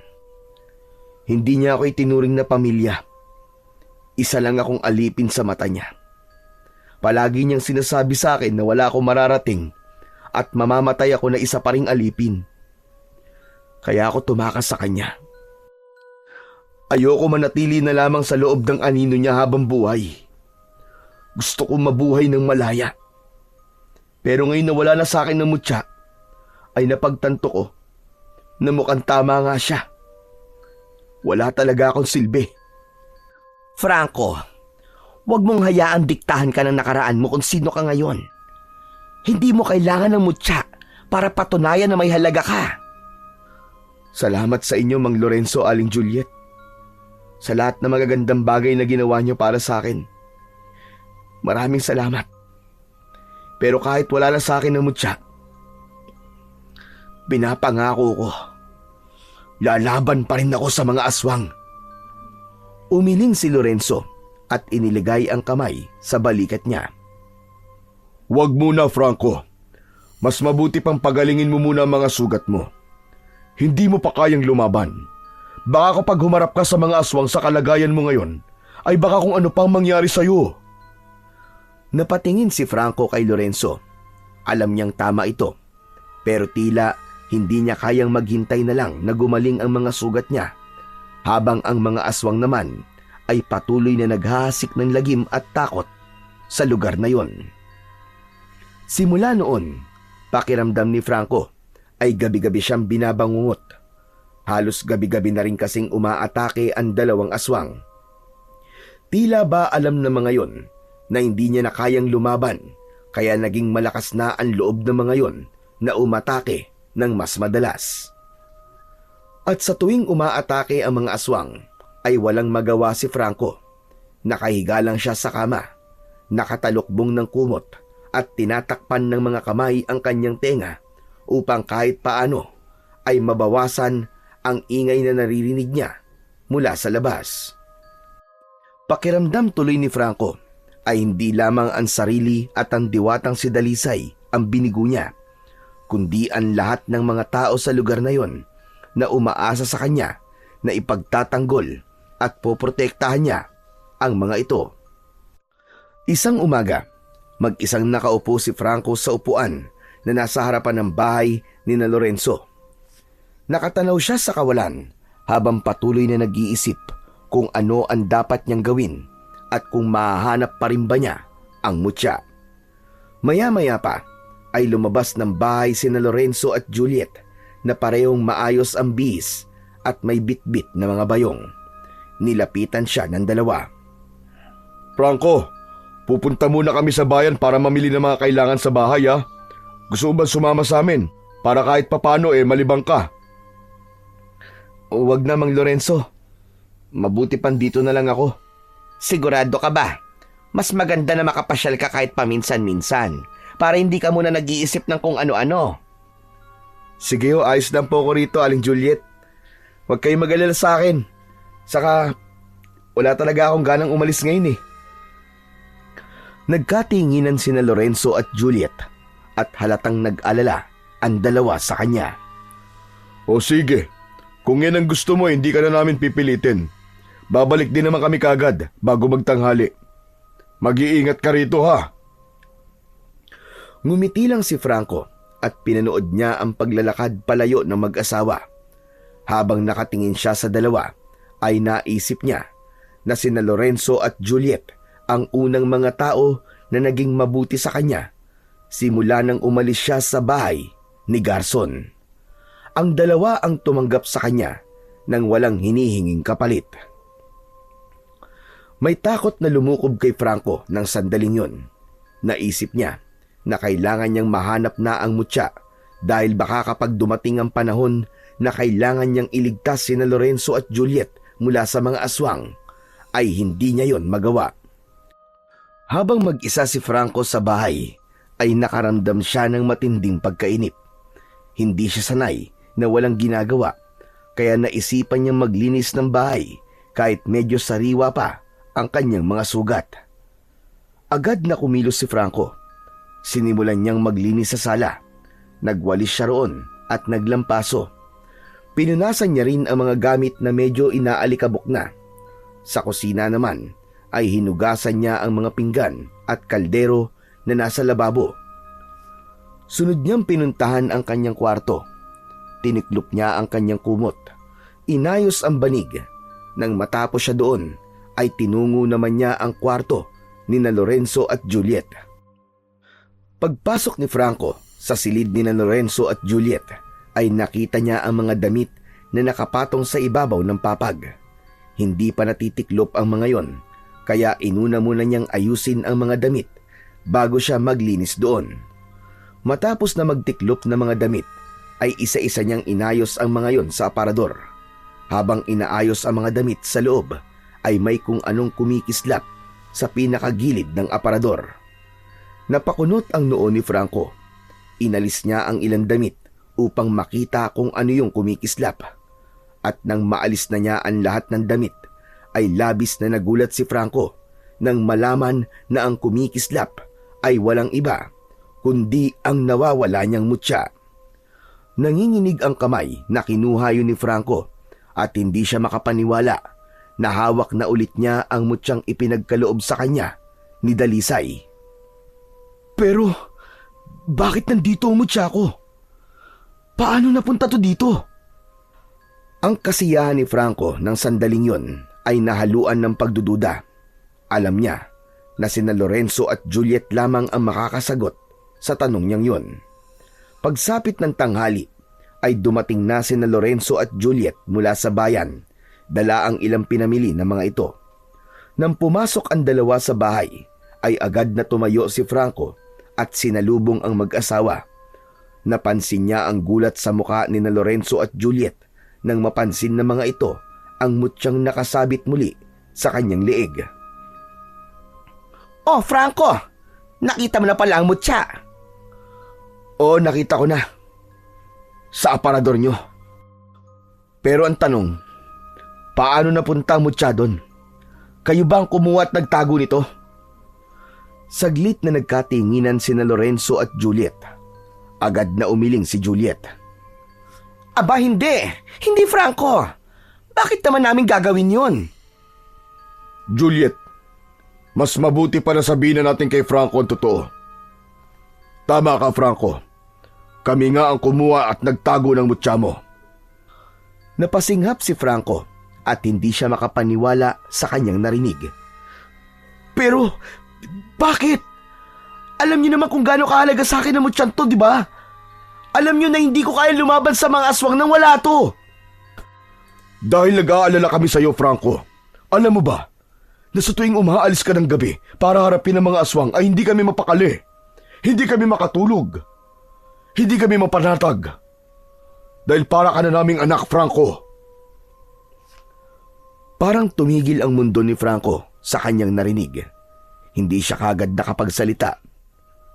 Hindi niya ako itinuring na pamilya. Isa lang akong alipin sa mata niya. Palagi niyang sinasabi sa akin na wala akong mararating at mamamatay ako na isa pa ring alipin. Kaya ako tumakas sa kanya. Ayoko manatili na lamang sa loob ng anino niya habang buhay. Gusto kong mabuhay ng malaya. Pero ngayon na wala na sa akin ng mutya, ay napagtanto ko na mukhang tama nga siya. Wala talaga akong silbi. Franco, huwag mong hayaang diktahan ka ng nakaraan mo kung sino ka ngayon. Hindi mo kailangan ng mutya para patunayan na may halaga ka. Salamat sa inyo, Mang Lorenzo, Aling Juliet. Sa lahat ng magagandang bagay na ginawa niyo para sa akin. Maraming salamat. Pero kahit wala na sa akin ng mutya, pinapangako ko, lalaban pa rin ako sa mga aswang. Umiling si Lorenzo at iniligay ang kamay sa balikat niya. Huwag muna, Franco. Mas mabuti pang pagalingin mo muna ang mga sugat mo. Hindi mo pa kayang lumaban. Baka kapag humarap ka sa mga aswang sa kalagayan mo ngayon, ay baka kung ano pang mangyari sa'yo. Napatingin si Franco kay Lorenzo. Alam niyang tama ito, pero tila hindi niya kayang maghintay na lang na gumaling ang mga sugat niya, habang ang mga aswang naman ay patuloy na naghahasik ng lagim at takot sa lugar na yon. Simula noon, pakiramdam ni Franco ay gabi-gabi siyang binabangungot. Halos gabi-gabi na rin kasing umaatake ang dalawang aswang. Tila ba alam ng mga yon na hindi niya na kayang lumaban, kaya naging malakas na ang loob ng mga yon na umatake ng mas madalas. At sa tuwing umaatake ang mga aswang, ay walang magawa si Franco. Nakahiga lang siya sa kama, nakatalukbong ng kumot at tinatakpan ng mga kamay ang kanyang tenga upang kahit paano ay mabawasan ang ingay na naririnig niya mula sa labas. Pakiramdam tuloy ni Franco ay hindi lamang ang sarili at ang diwatang si Dalisay ang binigo niya, kundi ang lahat ng mga tao sa lugar na yon na umaasa sa kanya na ipagtatanggol at poprotektahan niya ang mga ito. Isang umaga, mag-isang nakaupo si Franco sa upuan na nasa harapan ng bahay ni na Lorenzo. Nakatanaw siya sa kawalan habang patuloy na nag-iisip kung ano ang dapat niyang gawin at kung mahahanap pa rin ba niya ang mutya. Maya-maya pa ay lumabas ng bahay sina Lorenzo at Juliet na parehong maayos ang bihis at may bitbit na mga bayong. Nilapitan siya ng dalawa. Franco, pupunta muna kami sa bayan para mamili ng mga kailangan sa bahay, ha? Gusto mo ba sumama sa amin para kahit papano malibang ka? Huwag na, Mang Lorenzo. Mabuti pang dito na lang ako. Sigurado ka ba? Mas maganda na makapasyal ka kahit paminsan-minsan para hindi ka muna nag-iisip ng kung ano-ano. Sige ho, ayos lang po ako rito, Aling Juliet. Huwag kayong mag-alala sa akin. Saka, wala talaga akong ganang umalis ngayon eh. Nagkatinginan sina Lorenzo at Juliet at halatang nag-alala ang dalawa sa kanya. O sige, kung yan ang gusto mo, hindi ka na namin pipilitin. Babalik din naman kami kagad bago magtanghali. Mag-iingat ka rito ha. Ngumiti lang si Franco at pinanood niya ang paglalakad palayo ng mag-asawa. Habang nakatingin siya sa dalawa, ay naisip niya na sina Lorenzo at Juliet ang unang mga tao na naging mabuti sa kanya simula nang umalis siya sa bahay ni Garson. Ang dalawa ang tumanggap sa kanya nang walang hinihinging kapalit. May takot na lumukob kay Franco ng sandaling yun. Naisip niya na kailangan niyang mahanap na ang mutya dahil baka kapag dumating ang panahon na kailangan niyang iligtas sina Lorenzo at Juliet mula sa mga aswang, ay hindi niya yon magawa. Habang mag-isa si Franco sa bahay, ay nakaramdam siya ng matinding pagkainip. Hindi siya sanay na walang ginagawa, kaya naisipan niyang maglinis ng bahay kahit medyo sariwa pa ang kanyang mga sugat. Agad na kumilos si Franco. Sinimulan niyang maglinis sa sala. Nagwalis siya roon at naglampaso. Pinunasan niya rin ang mga gamit na medyo inaalikabok na. Sa kusina naman ay hinugasan niya ang mga pinggan at kaldero na nasa lababo. Sunod niyang pinuntahan ang kanyang kwarto. Tiniklop niya ang kanyang kumot. Inayos ang banig. Nang matapos siya doon, ay tinungo naman niya ang kwarto ni na Lorenzo at Juliet. Pagpasok ni Franco sa silid ni na Lorenzo at Juliet, ay nakita niya ang mga damit na nakapatong sa ibabaw ng papag. Hindi pa natitiklop ang mga yon, kaya inuna muna niyang ayusin ang mga damit bago siya maglinis doon. Matapos na magtiklop ng mga damit, ay isa-isa niyang inayos ang mga yon sa aparador. Habang inaayos ang mga damit sa loob, ay may kung anong kumikislap sa pinakagilid ng aparador. Napakunot ang noo ni Franco. Inalis niya ang ilang damit upang makita kung ano yung kumikislap. At nang maalis na niya ang lahat ng damit, ay labis na nagulat si Franco nang malaman na ang kumikislap ay walang iba kundi ang nawawala niyang mutya. Nanginginig ang kamay na kinuha yun ni Franco at hindi siya makapaniwala na hawak na ulit niya ang mutyang ipinagkaloob sa kanya ni Dalisay. Pero, bakit nandito ang mutya ko? Paano napunta to dito? Ang kasiyahan ni Franco ng sandaling yon ay nahaluan ng pagdududa. Alam niya na sina Lorenzo at Juliet lamang ang makakasagot sa tanong niyang yon. Pagsapit ng tanghali, ay dumating na sina Lorenzo at Juliet mula sa bayan, dala ang ilang pinamili ng mga ito. Nang pumasok ang dalawa sa bahay, ay agad na tumayo si Franco at sinalubong ang mag-asawa. Napansin niya ang gulat sa mukha ni na Lorenzo at Juliet nang mapansin ng mga ito ang mutyang nakasabit muli sa kanyang leeg. Oh, Franco! Nakita mo na pala ang mutya. Oo, nakita ko na. Sa aparador nyo. Pero ang tanong, paano napunta ang mutya doon? Kayo ba ang kumuha at nagtago nito? Saglit na nagkatinginan sina Lorenzo at Juliet. Agad na umiling si Juliet. Aba, hindi. Hindi, Franco. Bakit naman namin gagawin yun? Juliet, mas mabuti pa na sabihin na natin kay Franco ang totoo. Tama ka, Franco. Kami nga ang kumuha at nagtago ng mutya mo. Napasinghap si Franco at hindi siya makapaniwala sa kanyang narinig. Pero, bakit? Alam niyo naman kung gaano kahalaga sa akin ang mutyang to, di ba? Alam niyo na hindi ko kaya lumaban sa mga aswang nang wala to. Dahil nag-aalala kami sa iyo, Franco. Alam mo ba, na sa tuwing umaalis ka ng gabi para harapin ang mga aswang ay hindi kami mapakali. Hindi kami makatulog. Hindi kami mapanatag. Dahil para ka na naming anak, Franco. Parang tumigil ang mundo ni Franco sa kanyang narinig. Hindi siya kagad nakapagsalita.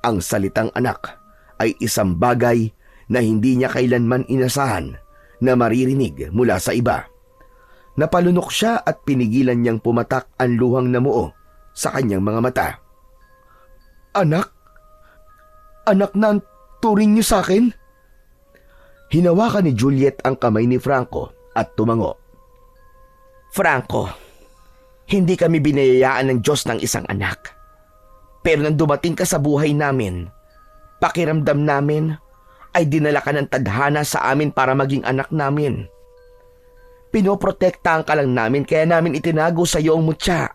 Ang salitang anak ay isang bagay na hindi niya kailanman inasahan na maririnig mula sa iba. Napalunok siya at pinigilan niyang pumatak ang luhang namuo sa kanyang mga mata. Anak? Anak na ang turing niyo sa akin? Hinawakan ni Juliet ang kamay ni Franco at tumango. Franco, hindi kami binayayaan ng Diyos ng isang anak. Pero nang dumating ka sa buhay namin, pakiramdam namin ay dinala ka ng tadhana sa amin para maging anak namin. Pinoprotektahan ka lang namin kaya namin itinago sa iyo ang mutya.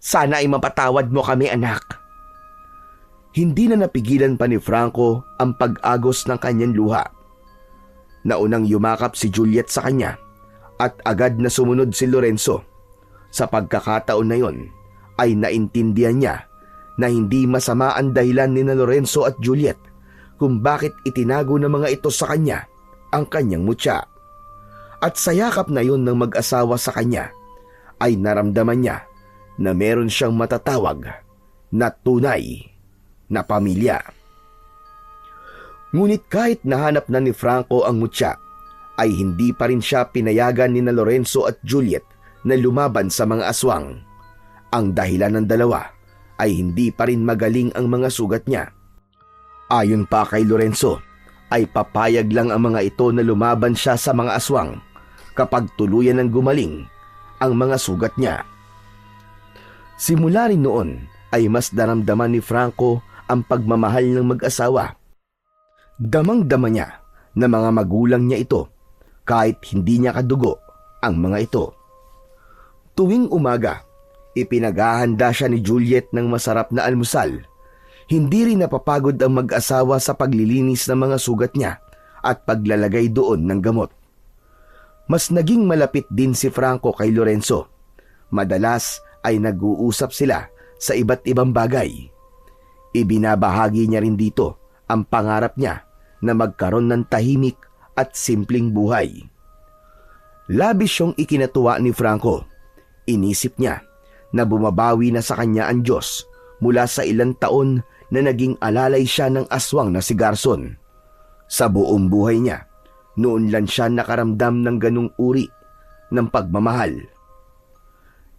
Sana ay mapatawad mo kami, anak. Hindi na napigilan pa ni Franco ang pag-agos ng kanyang luha. Naunang yumakap si Juliet sa kanya at agad na sumunod si Lorenzo. Sa pagkakataon na yon ay naintindihan niya na hindi masama ang dahilan ni Lorenzo at Juliet kung bakit itinago ng mga ito sa kanya ang kanyang mutya. At sa yakap na yon ng mag-asawa sa kanya ay naramdaman niya na meron siyang matatawag na tunay na pamilya. Ngunit kahit nahanap na ni Franco ang mutya, ay hindi pa rin siya pinayagan ni Lorenzo at Juliet na lumaban sa mga aswang. Ang dahilan ng dalawa ay hindi pa rin magaling ang mga sugat niya. Ayon pa kay Lorenzo, ay papayag lang ang mga ito na lumaban siya sa mga aswang kapag tuluyan ng gumaling ang mga sugat niya. Simula rin noon ay mas daramdaman ni Franco ang pagmamahal ng mag-asawa. Damang-dama niya na mga magulang niya ito kahit hindi niya kadugo ang mga ito. Tuwing umaga, ipinaghahanda siya ni Juliet ng masarap na almusal. Hindi rin napapagod ang mag-asawa sa paglilinis ng mga sugat niya at paglalagay doon ng gamot. Mas naging malapit din si Franco kay Lorenzo. Madalas ay nag-uusap sila sa iba't ibang bagay. Ibinabahagi niya rin dito ang pangarap niya na magkaroon ng tahimik at simpleng buhay. Labis siyang ikinatuwa ni Franco. Inisip niya na bumabawi na sa kanya ang Diyos mula sa ilang taon na naging alalay siya ng aswang na si Garson. Sa buong buhay niya, noon lang siya nakaramdam ng ganung uri ng pagmamahal.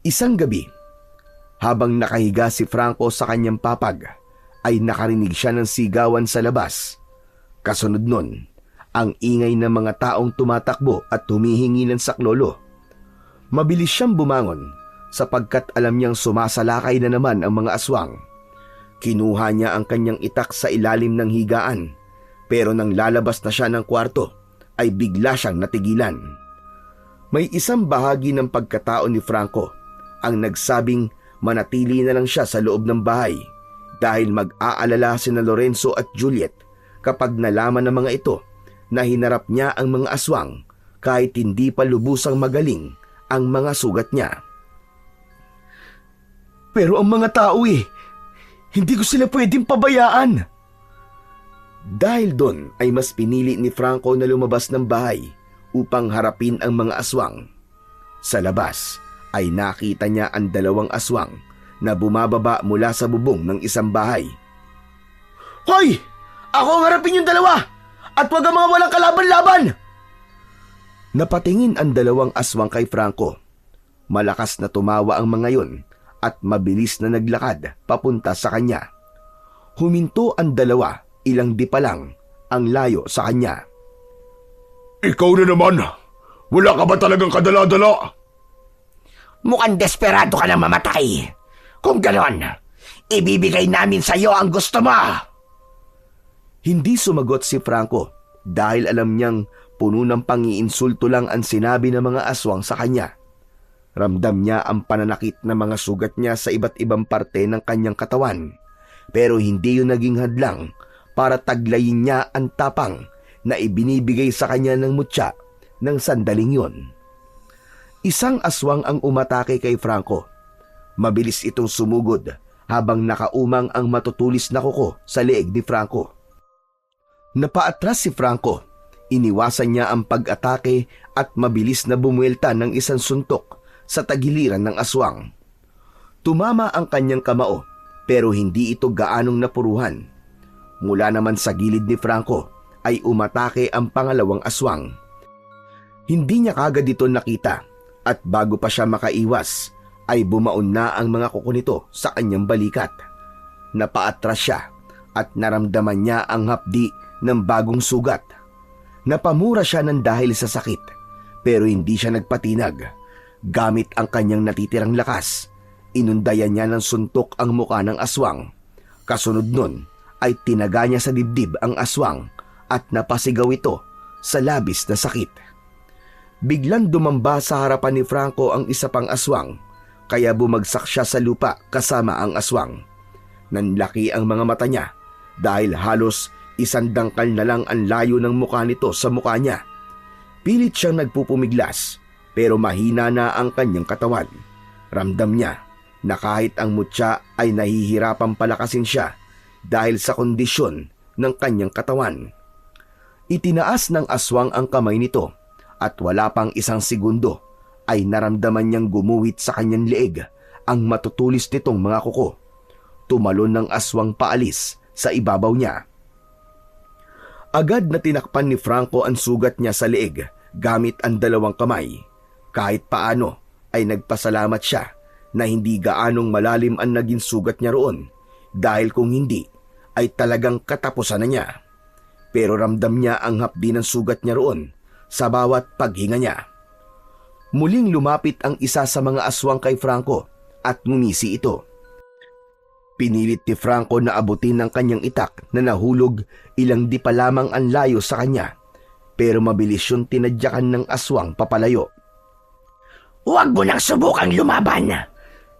Isang gabi, habang nakahiga si Franco sa kanyang papag, ay nakarinig siya ng sigawan sa labas. Kasunod nun, ang ingay ng mga taong tumatakbo at humihingi ng saklolo. Mabilis siyang bumangon sapagkat alam niyang sumasalakay na naman ang mga aswang. Kinuha niya ang kanyang itak sa ilalim ng higaan, pero nang lalabas na siya ng kwarto ay bigla siyang natigilan. May isang bahagi ng pagkatao ni Franco ang nagsabing manatili na lang siya sa loob ng bahay dahil mag-aalala sina Lorenzo at Juliet kapag nalaman ng mga ito na hinarap niya ang mga aswang kahit hindi pa lubusang magaling ang mga sugat niya. Pero ang mga tao hindi ko sila pwedeng pabayaan. Dahil doon ay mas pinili ni Franco na lumabas ng bahay upang harapin ang mga aswang. Sa labas ay nakita niya ang dalawang aswang na bumababa mula sa bubong ng isang bahay. Hoy! Ako ang harapin yung dalawa! At wag ang mga walang kalaban-laban! Napatingin ang dalawang aswang kay Franco. Malakas na tumawa ang mga yon at mabilis na naglakad papunta sa kanya. Huminto ang dalawa, ilang di pa lang ang layo sa kanya. Ikaw na naman! Wala ka ba talagang kadala-dala? Mukhang desperado ka na mamatay. Kung ganon, ibibigay namin sa iyo ang gusto mo. Hindi sumagot si Franco dahil alam niyang puno ng pangiinsulto lang ang sinabi ng mga aswang sa kanya. Ramdam niya ang pananakit ng mga sugat niya sa iba't ibang parte ng kanyang katawan, pero hindi yun naging hadlang para taglayin niya ang tapang na ibinibigay sa kanya ng mutya ng sandaling yon. Isang aswang ang umatake kay Franco. Mabilis itong sumugod habang nakaumang ang matutulis na kuko sa leeg ni Franco. Napaatras si Franco. Iniwasan niya ang pag-atake at mabilis na bumuelta ng isang suntok sa tagiliran ng aswang. Tumama ang kanyang kamao pero hindi ito gaanong napuruhan. Mula naman sa gilid ni Franco ay umatake ang pangalawang aswang. Hindi niya kagad ito nakita at bago pa siya makaiwas ay bumaon na ang mga kuko nito sa kanyang balikat. Napaatras siya at naramdaman niya ang hapdi ng bagong sugat. Napamura siya ng dahil sa sakit pero hindi siya nagpatinag. Gamit ang kanyang natitirang lakas, Inundayan niya ng suntok ang muka ng aswang. Kasunod nun ay tinaga niya sa dibdib ang aswang at napasigaw ito sa labis na sakit. Biglang dumamba sa harapan ni Franco ang isa pang aswang, kaya bumagsak siya sa lupa kasama ang aswang. Nanlaki ang mga mata niya dahil halos isang dangkal na lang ang layo ng mukha nito sa mukha niya. Pilit siyang nagpupumiglas pero mahina na ang kanyang katawan. Ramdam niya na kahit ang mutya ay nahihirapang palakasin siya dahil sa kondisyon ng kanyang katawan. Itinaas ng aswang ang kamay nito at wala pang isang segundo ay naramdaman niyang gumuhit sa kanyang leeg ang matutulis nitong mga kuko. Tumalon ng aswang paalis sa ibabaw niya. Agad na tinakpan ni Franco ang sugat niya sa leeg gamit ang dalawang kamay. Kahit paano ay nagpasalamat siya na hindi gaanong malalim ang naging sugat niya roon dahil kung hindi ay talagang katapusan na niya. Pero ramdam niya ang hapdi ng sugat niya roon sa bawat paghinga niya. Muling lumapit ang isa sa mga aswang kay Franco at ngumisi ito. Pinilit ni Franco na abutin ang kanyang itak na nahulog ilang di pa lamang ang layo sa kanya, pero mabilis yung tinadyakan ng aswang papalayo. Huwag mo nang subukang lumaban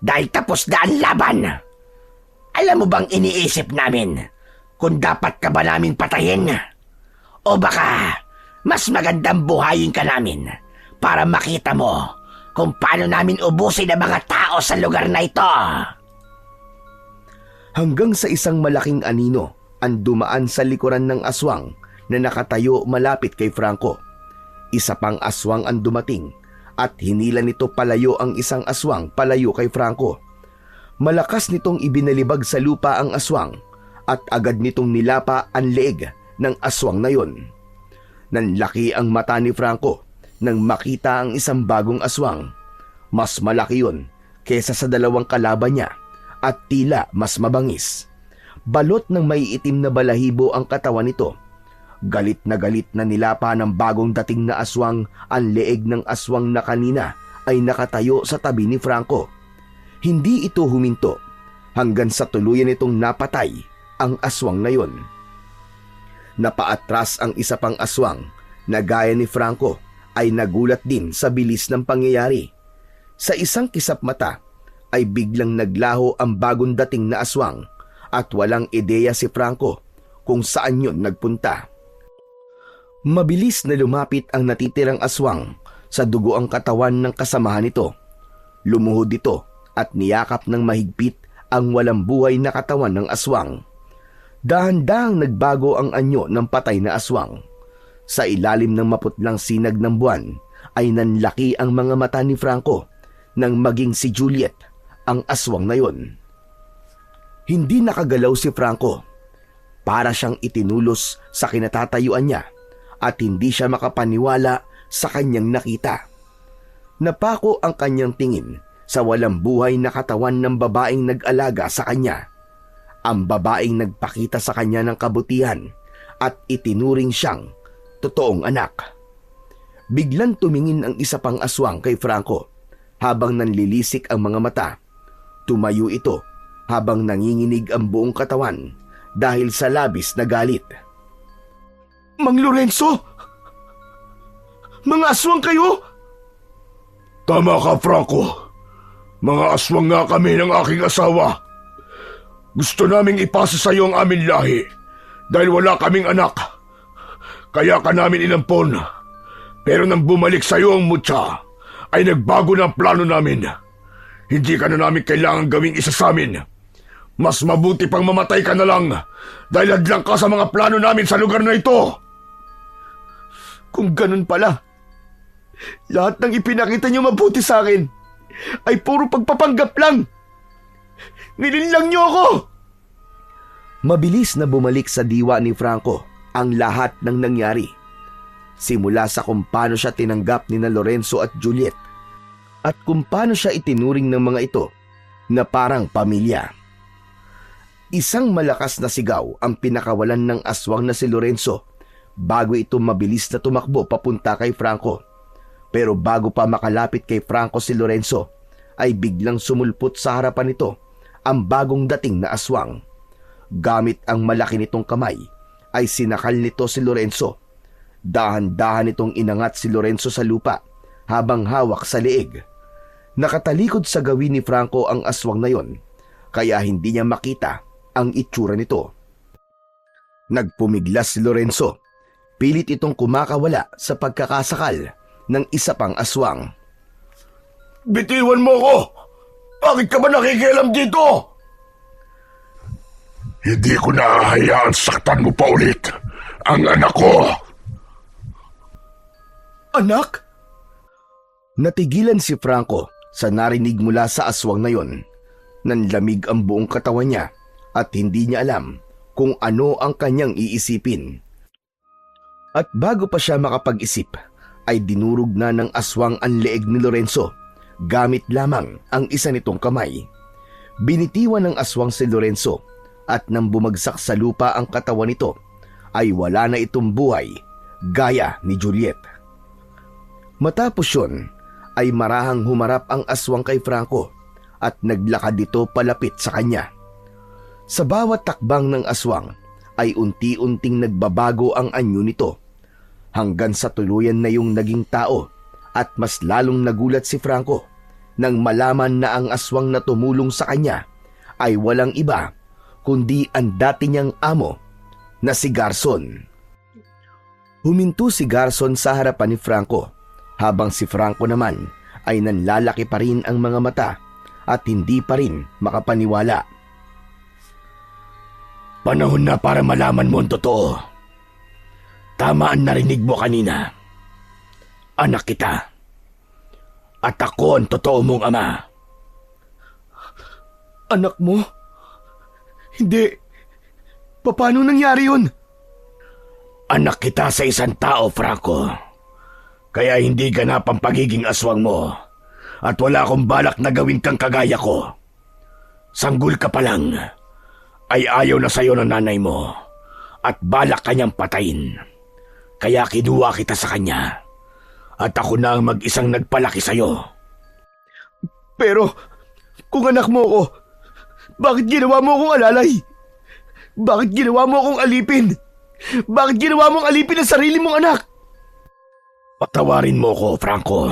dahil tapos na ang laban. Alam mo bang iniisip namin kung dapat ka ba namin patayin? O baka mas magandang buhayin ka namin para makita mo kung paano namin ubusin ang mga tao sa lugar na ito. Hanggang sa isang malaking anino ang dumaan sa likuran ng aswang na nakatayo malapit kay Franco. Isa pang aswang ang dumating at hinila nito palayo ang isang aswang palayo kay Franco. Malakas nitong ibinalibag sa lupa ang aswang at agad nitong nilapa ang leeg ng aswang na yon. Nanlaki ang mata ni Franco nang makita ang isang bagong aswang. Mas malaki yon kesa sa dalawang kalaban niya at tila mas mabangis. Balot ng maiitim na balahibo ang katawan nito. Galit na nilapa ng bagong dating na aswang ang leeg ng aswang na kanina ay nakatayo sa tabi ni Franco. Hindi ito huminto hanggang sa tuluyan itong napatay ang aswang na yon. Napaatras ang isa pang aswang na gaya ni Franco ay nagulat din sa bilis ng pangyayari. Sa isang kisap mata ay biglang naglaho ang bagong dating na aswang at walang ideya si Franco kung saan yun nagpunta. Mabilis na lumapit ang natitirang aswang sa dugo ang katawan ng kasamahan nito. Lumuhod ito at niyakap ng mahigpit ang walang buhay na katawan ng aswang. Dahan-dahang nagbago ang anyo ng patay na aswang. Sa ilalim ng maputlang sinag ng buwan ay nanlaki ang mga mata ni Franco nang maging si Juliet ang aswang na yon. Hindi nakagalaw si Franco. Para siyang itinulos sa kinatatayuan niya at hindi siya makapaniwala sa kanyang nakita. Napako ang kanyang tingin sa walang buhay na katawan ng babaeng nag-alaga sa kanya. Ang babaeng nagpakita sa kanya ng kabutihan at itinuring siyang totoong anak. Biglang tumingin ang isa pang aswang kay Franco habang nanlilisik ang mga mata. Tumayo ito habang nanginginig ang buong katawan dahil sa labis na galit. Mang Lorenzo! Mga aswang kayo? Tama ka, Franco. Mga aswang nga kami ng aking asawa. Gusto naming ipasa sa iyo ang aming lahi dahil wala kaming anak. Kaya ka namin inampon. Pero nang bumalik sa iyo ang mutya, ay nagbago na ang plano namin. Hindi ka na namin kailangan gawing isa sa amin. Mas mabuti pang mamatay ka na lang dahil hadlang ka sa mga plano namin sa lugar na ito. Kung ganun pala, lahat ng ipinakita niyo mabuti sa akin ay puro pagpapanggap lang. Nilinlang niyo ako! Mabilis na bumalik sa diwa ni Franco ang lahat ng nangyari. Simula sa kung paano siya tinanggap ni na Lorenzo at Juliet at kung paano siya itinuring ng mga ito na parang pamilya. Isang malakas na sigaw ang pinakawalan ng aswang na si Lorenzo bago ito mabilis na tumakbo papunta kay Franco. Pero bago pa makalapit kay Franco si Lorenzo, ay biglang sumulpot sa harapan nito ang bagong dating na aswang. Gamit ang malaki nitong kamay ay sinakal nito si Lorenzo. Dahan-dahan nitong inangat si Lorenzo sa lupa habang hawak sa leeg. Nakatalikod sa gawin ni Franco ang aswang na yon, kaya hindi niya makita ang itsura nito. Nagpumiglas si Lorenzo. Pilit itong kumakawala sa pagkakasakal ng isa pang aswang. Bitiwan mo ko! Bakit ka ba nakikialam dito? Hindi ko nahahayaan saktan mo pa ulit ang anak ko. Anak? Natigilan si Franco sa narinig mula sa aswang na yon. Nanlamig ang buong katawan niya at hindi niya alam kung ano ang kanyang iisipin. At bago pa siya makapag-isip, ay dinurog na ng aswang ang leeg ni Lorenzo gamit lamang ang isa nitong kamay. Binitiwan ng aswang si Lorenzo at nang bumagsak sa lupa ang katawan nito, ay wala na itong buhay gaya ni Juliet. Matapos yun, ay marahang humarap ang aswang kay Franco at naglakad ito palapit sa kanya. Sa bawat takbang ng aswang ay unti-unting nagbabago ang anyo nito hanggang sa tuluyan na yung naging tao at mas lalong nagulat si Franco nang malaman na ang aswang na tumulong sa kanya ay walang iba kundi ang dati niyang amo na si Garson. Huminto si Garson sa harapan ni Franco habang si Franco naman ay nanlalaki pa rin ang mga mata at hindi pa rin makapaniwala. Panahon na para malaman mo ang totoo. Tama ang narinig mo kanina. Anak kita. At ako ang totoo mong ama. Anak mo? Hindi. Paano nangyari yun? Anak kita sa isang tao, Franco. Kaya hindi ganap ang pagiging aswang mo. At wala akong balak na gawin kang kagaya ko. Sanggol ka pa lang. Ay ayaw na sa'yo ng nanay mo. At balak kanyang patayin. Kaya kinuha kita sa kanya. At ako na ang mag-isang nagpalaki sa'yo. Pero, kung anak mo ko, bakit ginawa mo akong alalay? Bakit ginawa mo akong alipin? Bakit ginawa mong alipin ang sarili mong anak? Patawarin mo ko, Franco.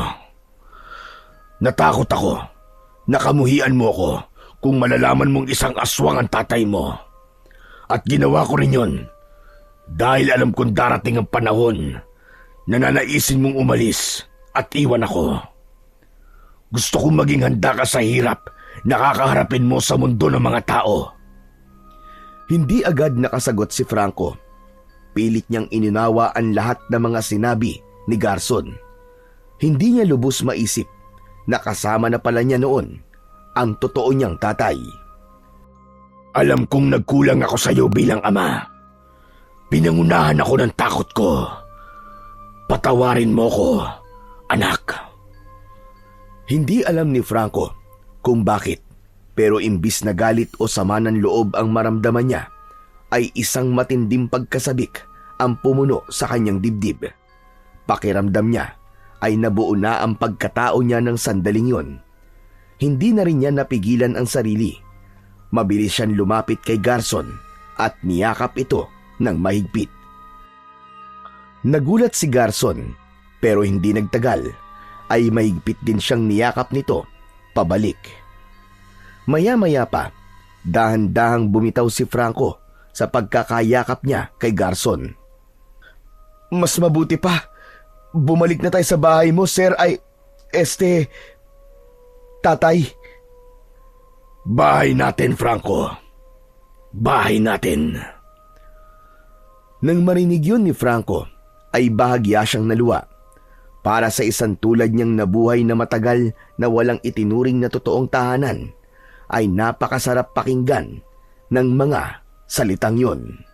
Natakot ako. Nakamuhian mo ko kung malalaman mong isang aswang ang tatay mo. At ginawa ko rin yun dahil alam kong darating ang panahon na nanaisin mong umalis at iwan ako. Gusto kong maging handa ka sa hirap na kakaharapin mo sa mundo ng mga tao. Hindi agad nakasagot si Franco. Pilit niyang inunawa ang lahat ng mga sinabi ni Garson. Hindi niya lubos maisip na kasama na pala niya noon ang totoo niyang tatay. Alam kong nagkulang ako sa iyo bilang ama. Pinangunahan ako ng takot ko. Patawarin mo ko, anak. Hindi alam ni Franco kung bakit, pero imbis na galit o sama ng loob ang maramdaman niya, ay isang matinding pagkasabik ang pumuno sa kanyang dibdib. Pakiramdam niya ay nabuo na ang pagkatao niya ng sandaling yon. Hindi na rin niya napigilan ang sarili. Mabilis siyang lumapit kay Garson at niyakap ito ng mahigpit. Nagulat si Garson, pero hindi nagtagal ay mahigpit din siyang niyakap nito pabalik. Maya-maya pa, dahan-dahang bumitaw si Franco sa pagkakayakap niya kay Garson. Mas mabuti pa, bumalik na tayo sa bahay mo, sir, tatay. Bahay natin, Franco. Bahay natin. Nang marinig yun ni Franco, ay bahagya siyang naluwa. Para sa isang tulad niyang nabuhay na matagal na walang itinuring na totoong tahanan, ay napakasarap pakinggan ng mga salitang yon.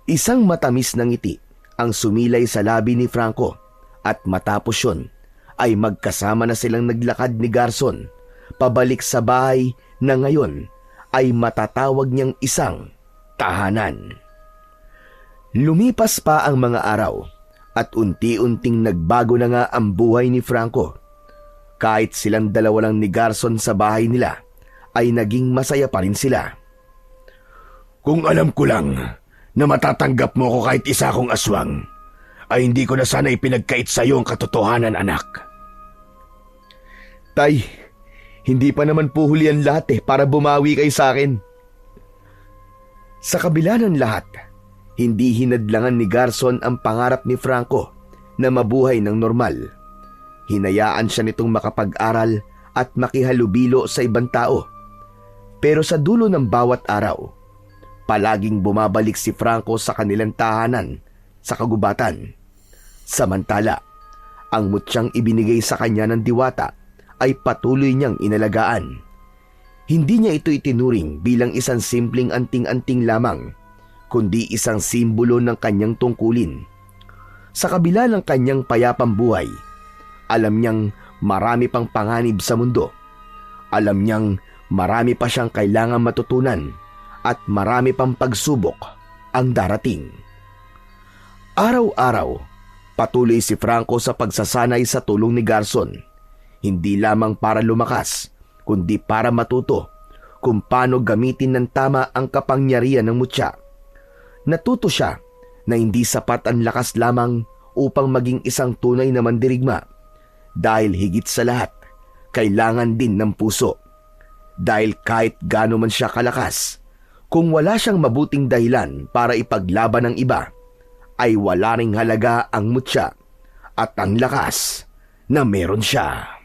Isang matamis na ngiti ang sumilay sa labi ni Franco at matapos yun ay magkasama na silang naglakad ni Garson pabalik sa bahay na ngayon ay matatawag niyang isang tahanan. Lumipas pa ang mga araw at unti-unting nagbago na nga ang buhay ni Franco. Kahit silang dalawa lang ni Garson sa bahay nila, ay naging masaya pa rin sila. Kung alam ko lang na matatanggap mo ko kahit isa kong aswang, ay hindi ko na sana ipinagkait sa iyo ang katotohanan, anak. Tay, hindi pa naman po huli ang lahat para bumawi kay sa akin. Sa kabila ng lahat, hindi hinadlangan ni Garson ang pangarap ni Franco na mabuhay ng normal. Hinayaan siya nitong makapag-aral at makihalubilo sa ibang tao. Pero sa dulo ng bawat araw, palaging bumabalik si Franco sa kanilang tahanan sa kagubatan. Samantala, ang mutyang ibinigay sa kanya ng diwata ay patuloy niyang inalagaan. Hindi niya ito itinuring bilang isang simpleng anting-anting lamang, kundi isang simbolo ng kanyang tungkulin. Sa kabila ng kanyang payapang buhay, alam niyang marami pang panganib sa mundo. Alam niyang marami pa siyang kailangang matutunan at marami pang pagsubok ang darating. Araw-araw, patuloy si Franco sa pagsasanay sa tulong ni Garson, hindi lamang para lumakas, kundi para matuto kung paano gamitin ng tama ang kapangyarihan ng mutya. Natuto siya na hindi sapat ang lakas lamang upang maging isang tunay na mandirigma, dahil higit sa lahat, kailangan din ng puso. Dahil kahit gaano man siya kalakas, kung wala siyang mabuting dahilan para ipaglaban ng iba, ay wala ring halaga ang mutya at ang lakas na meron siya.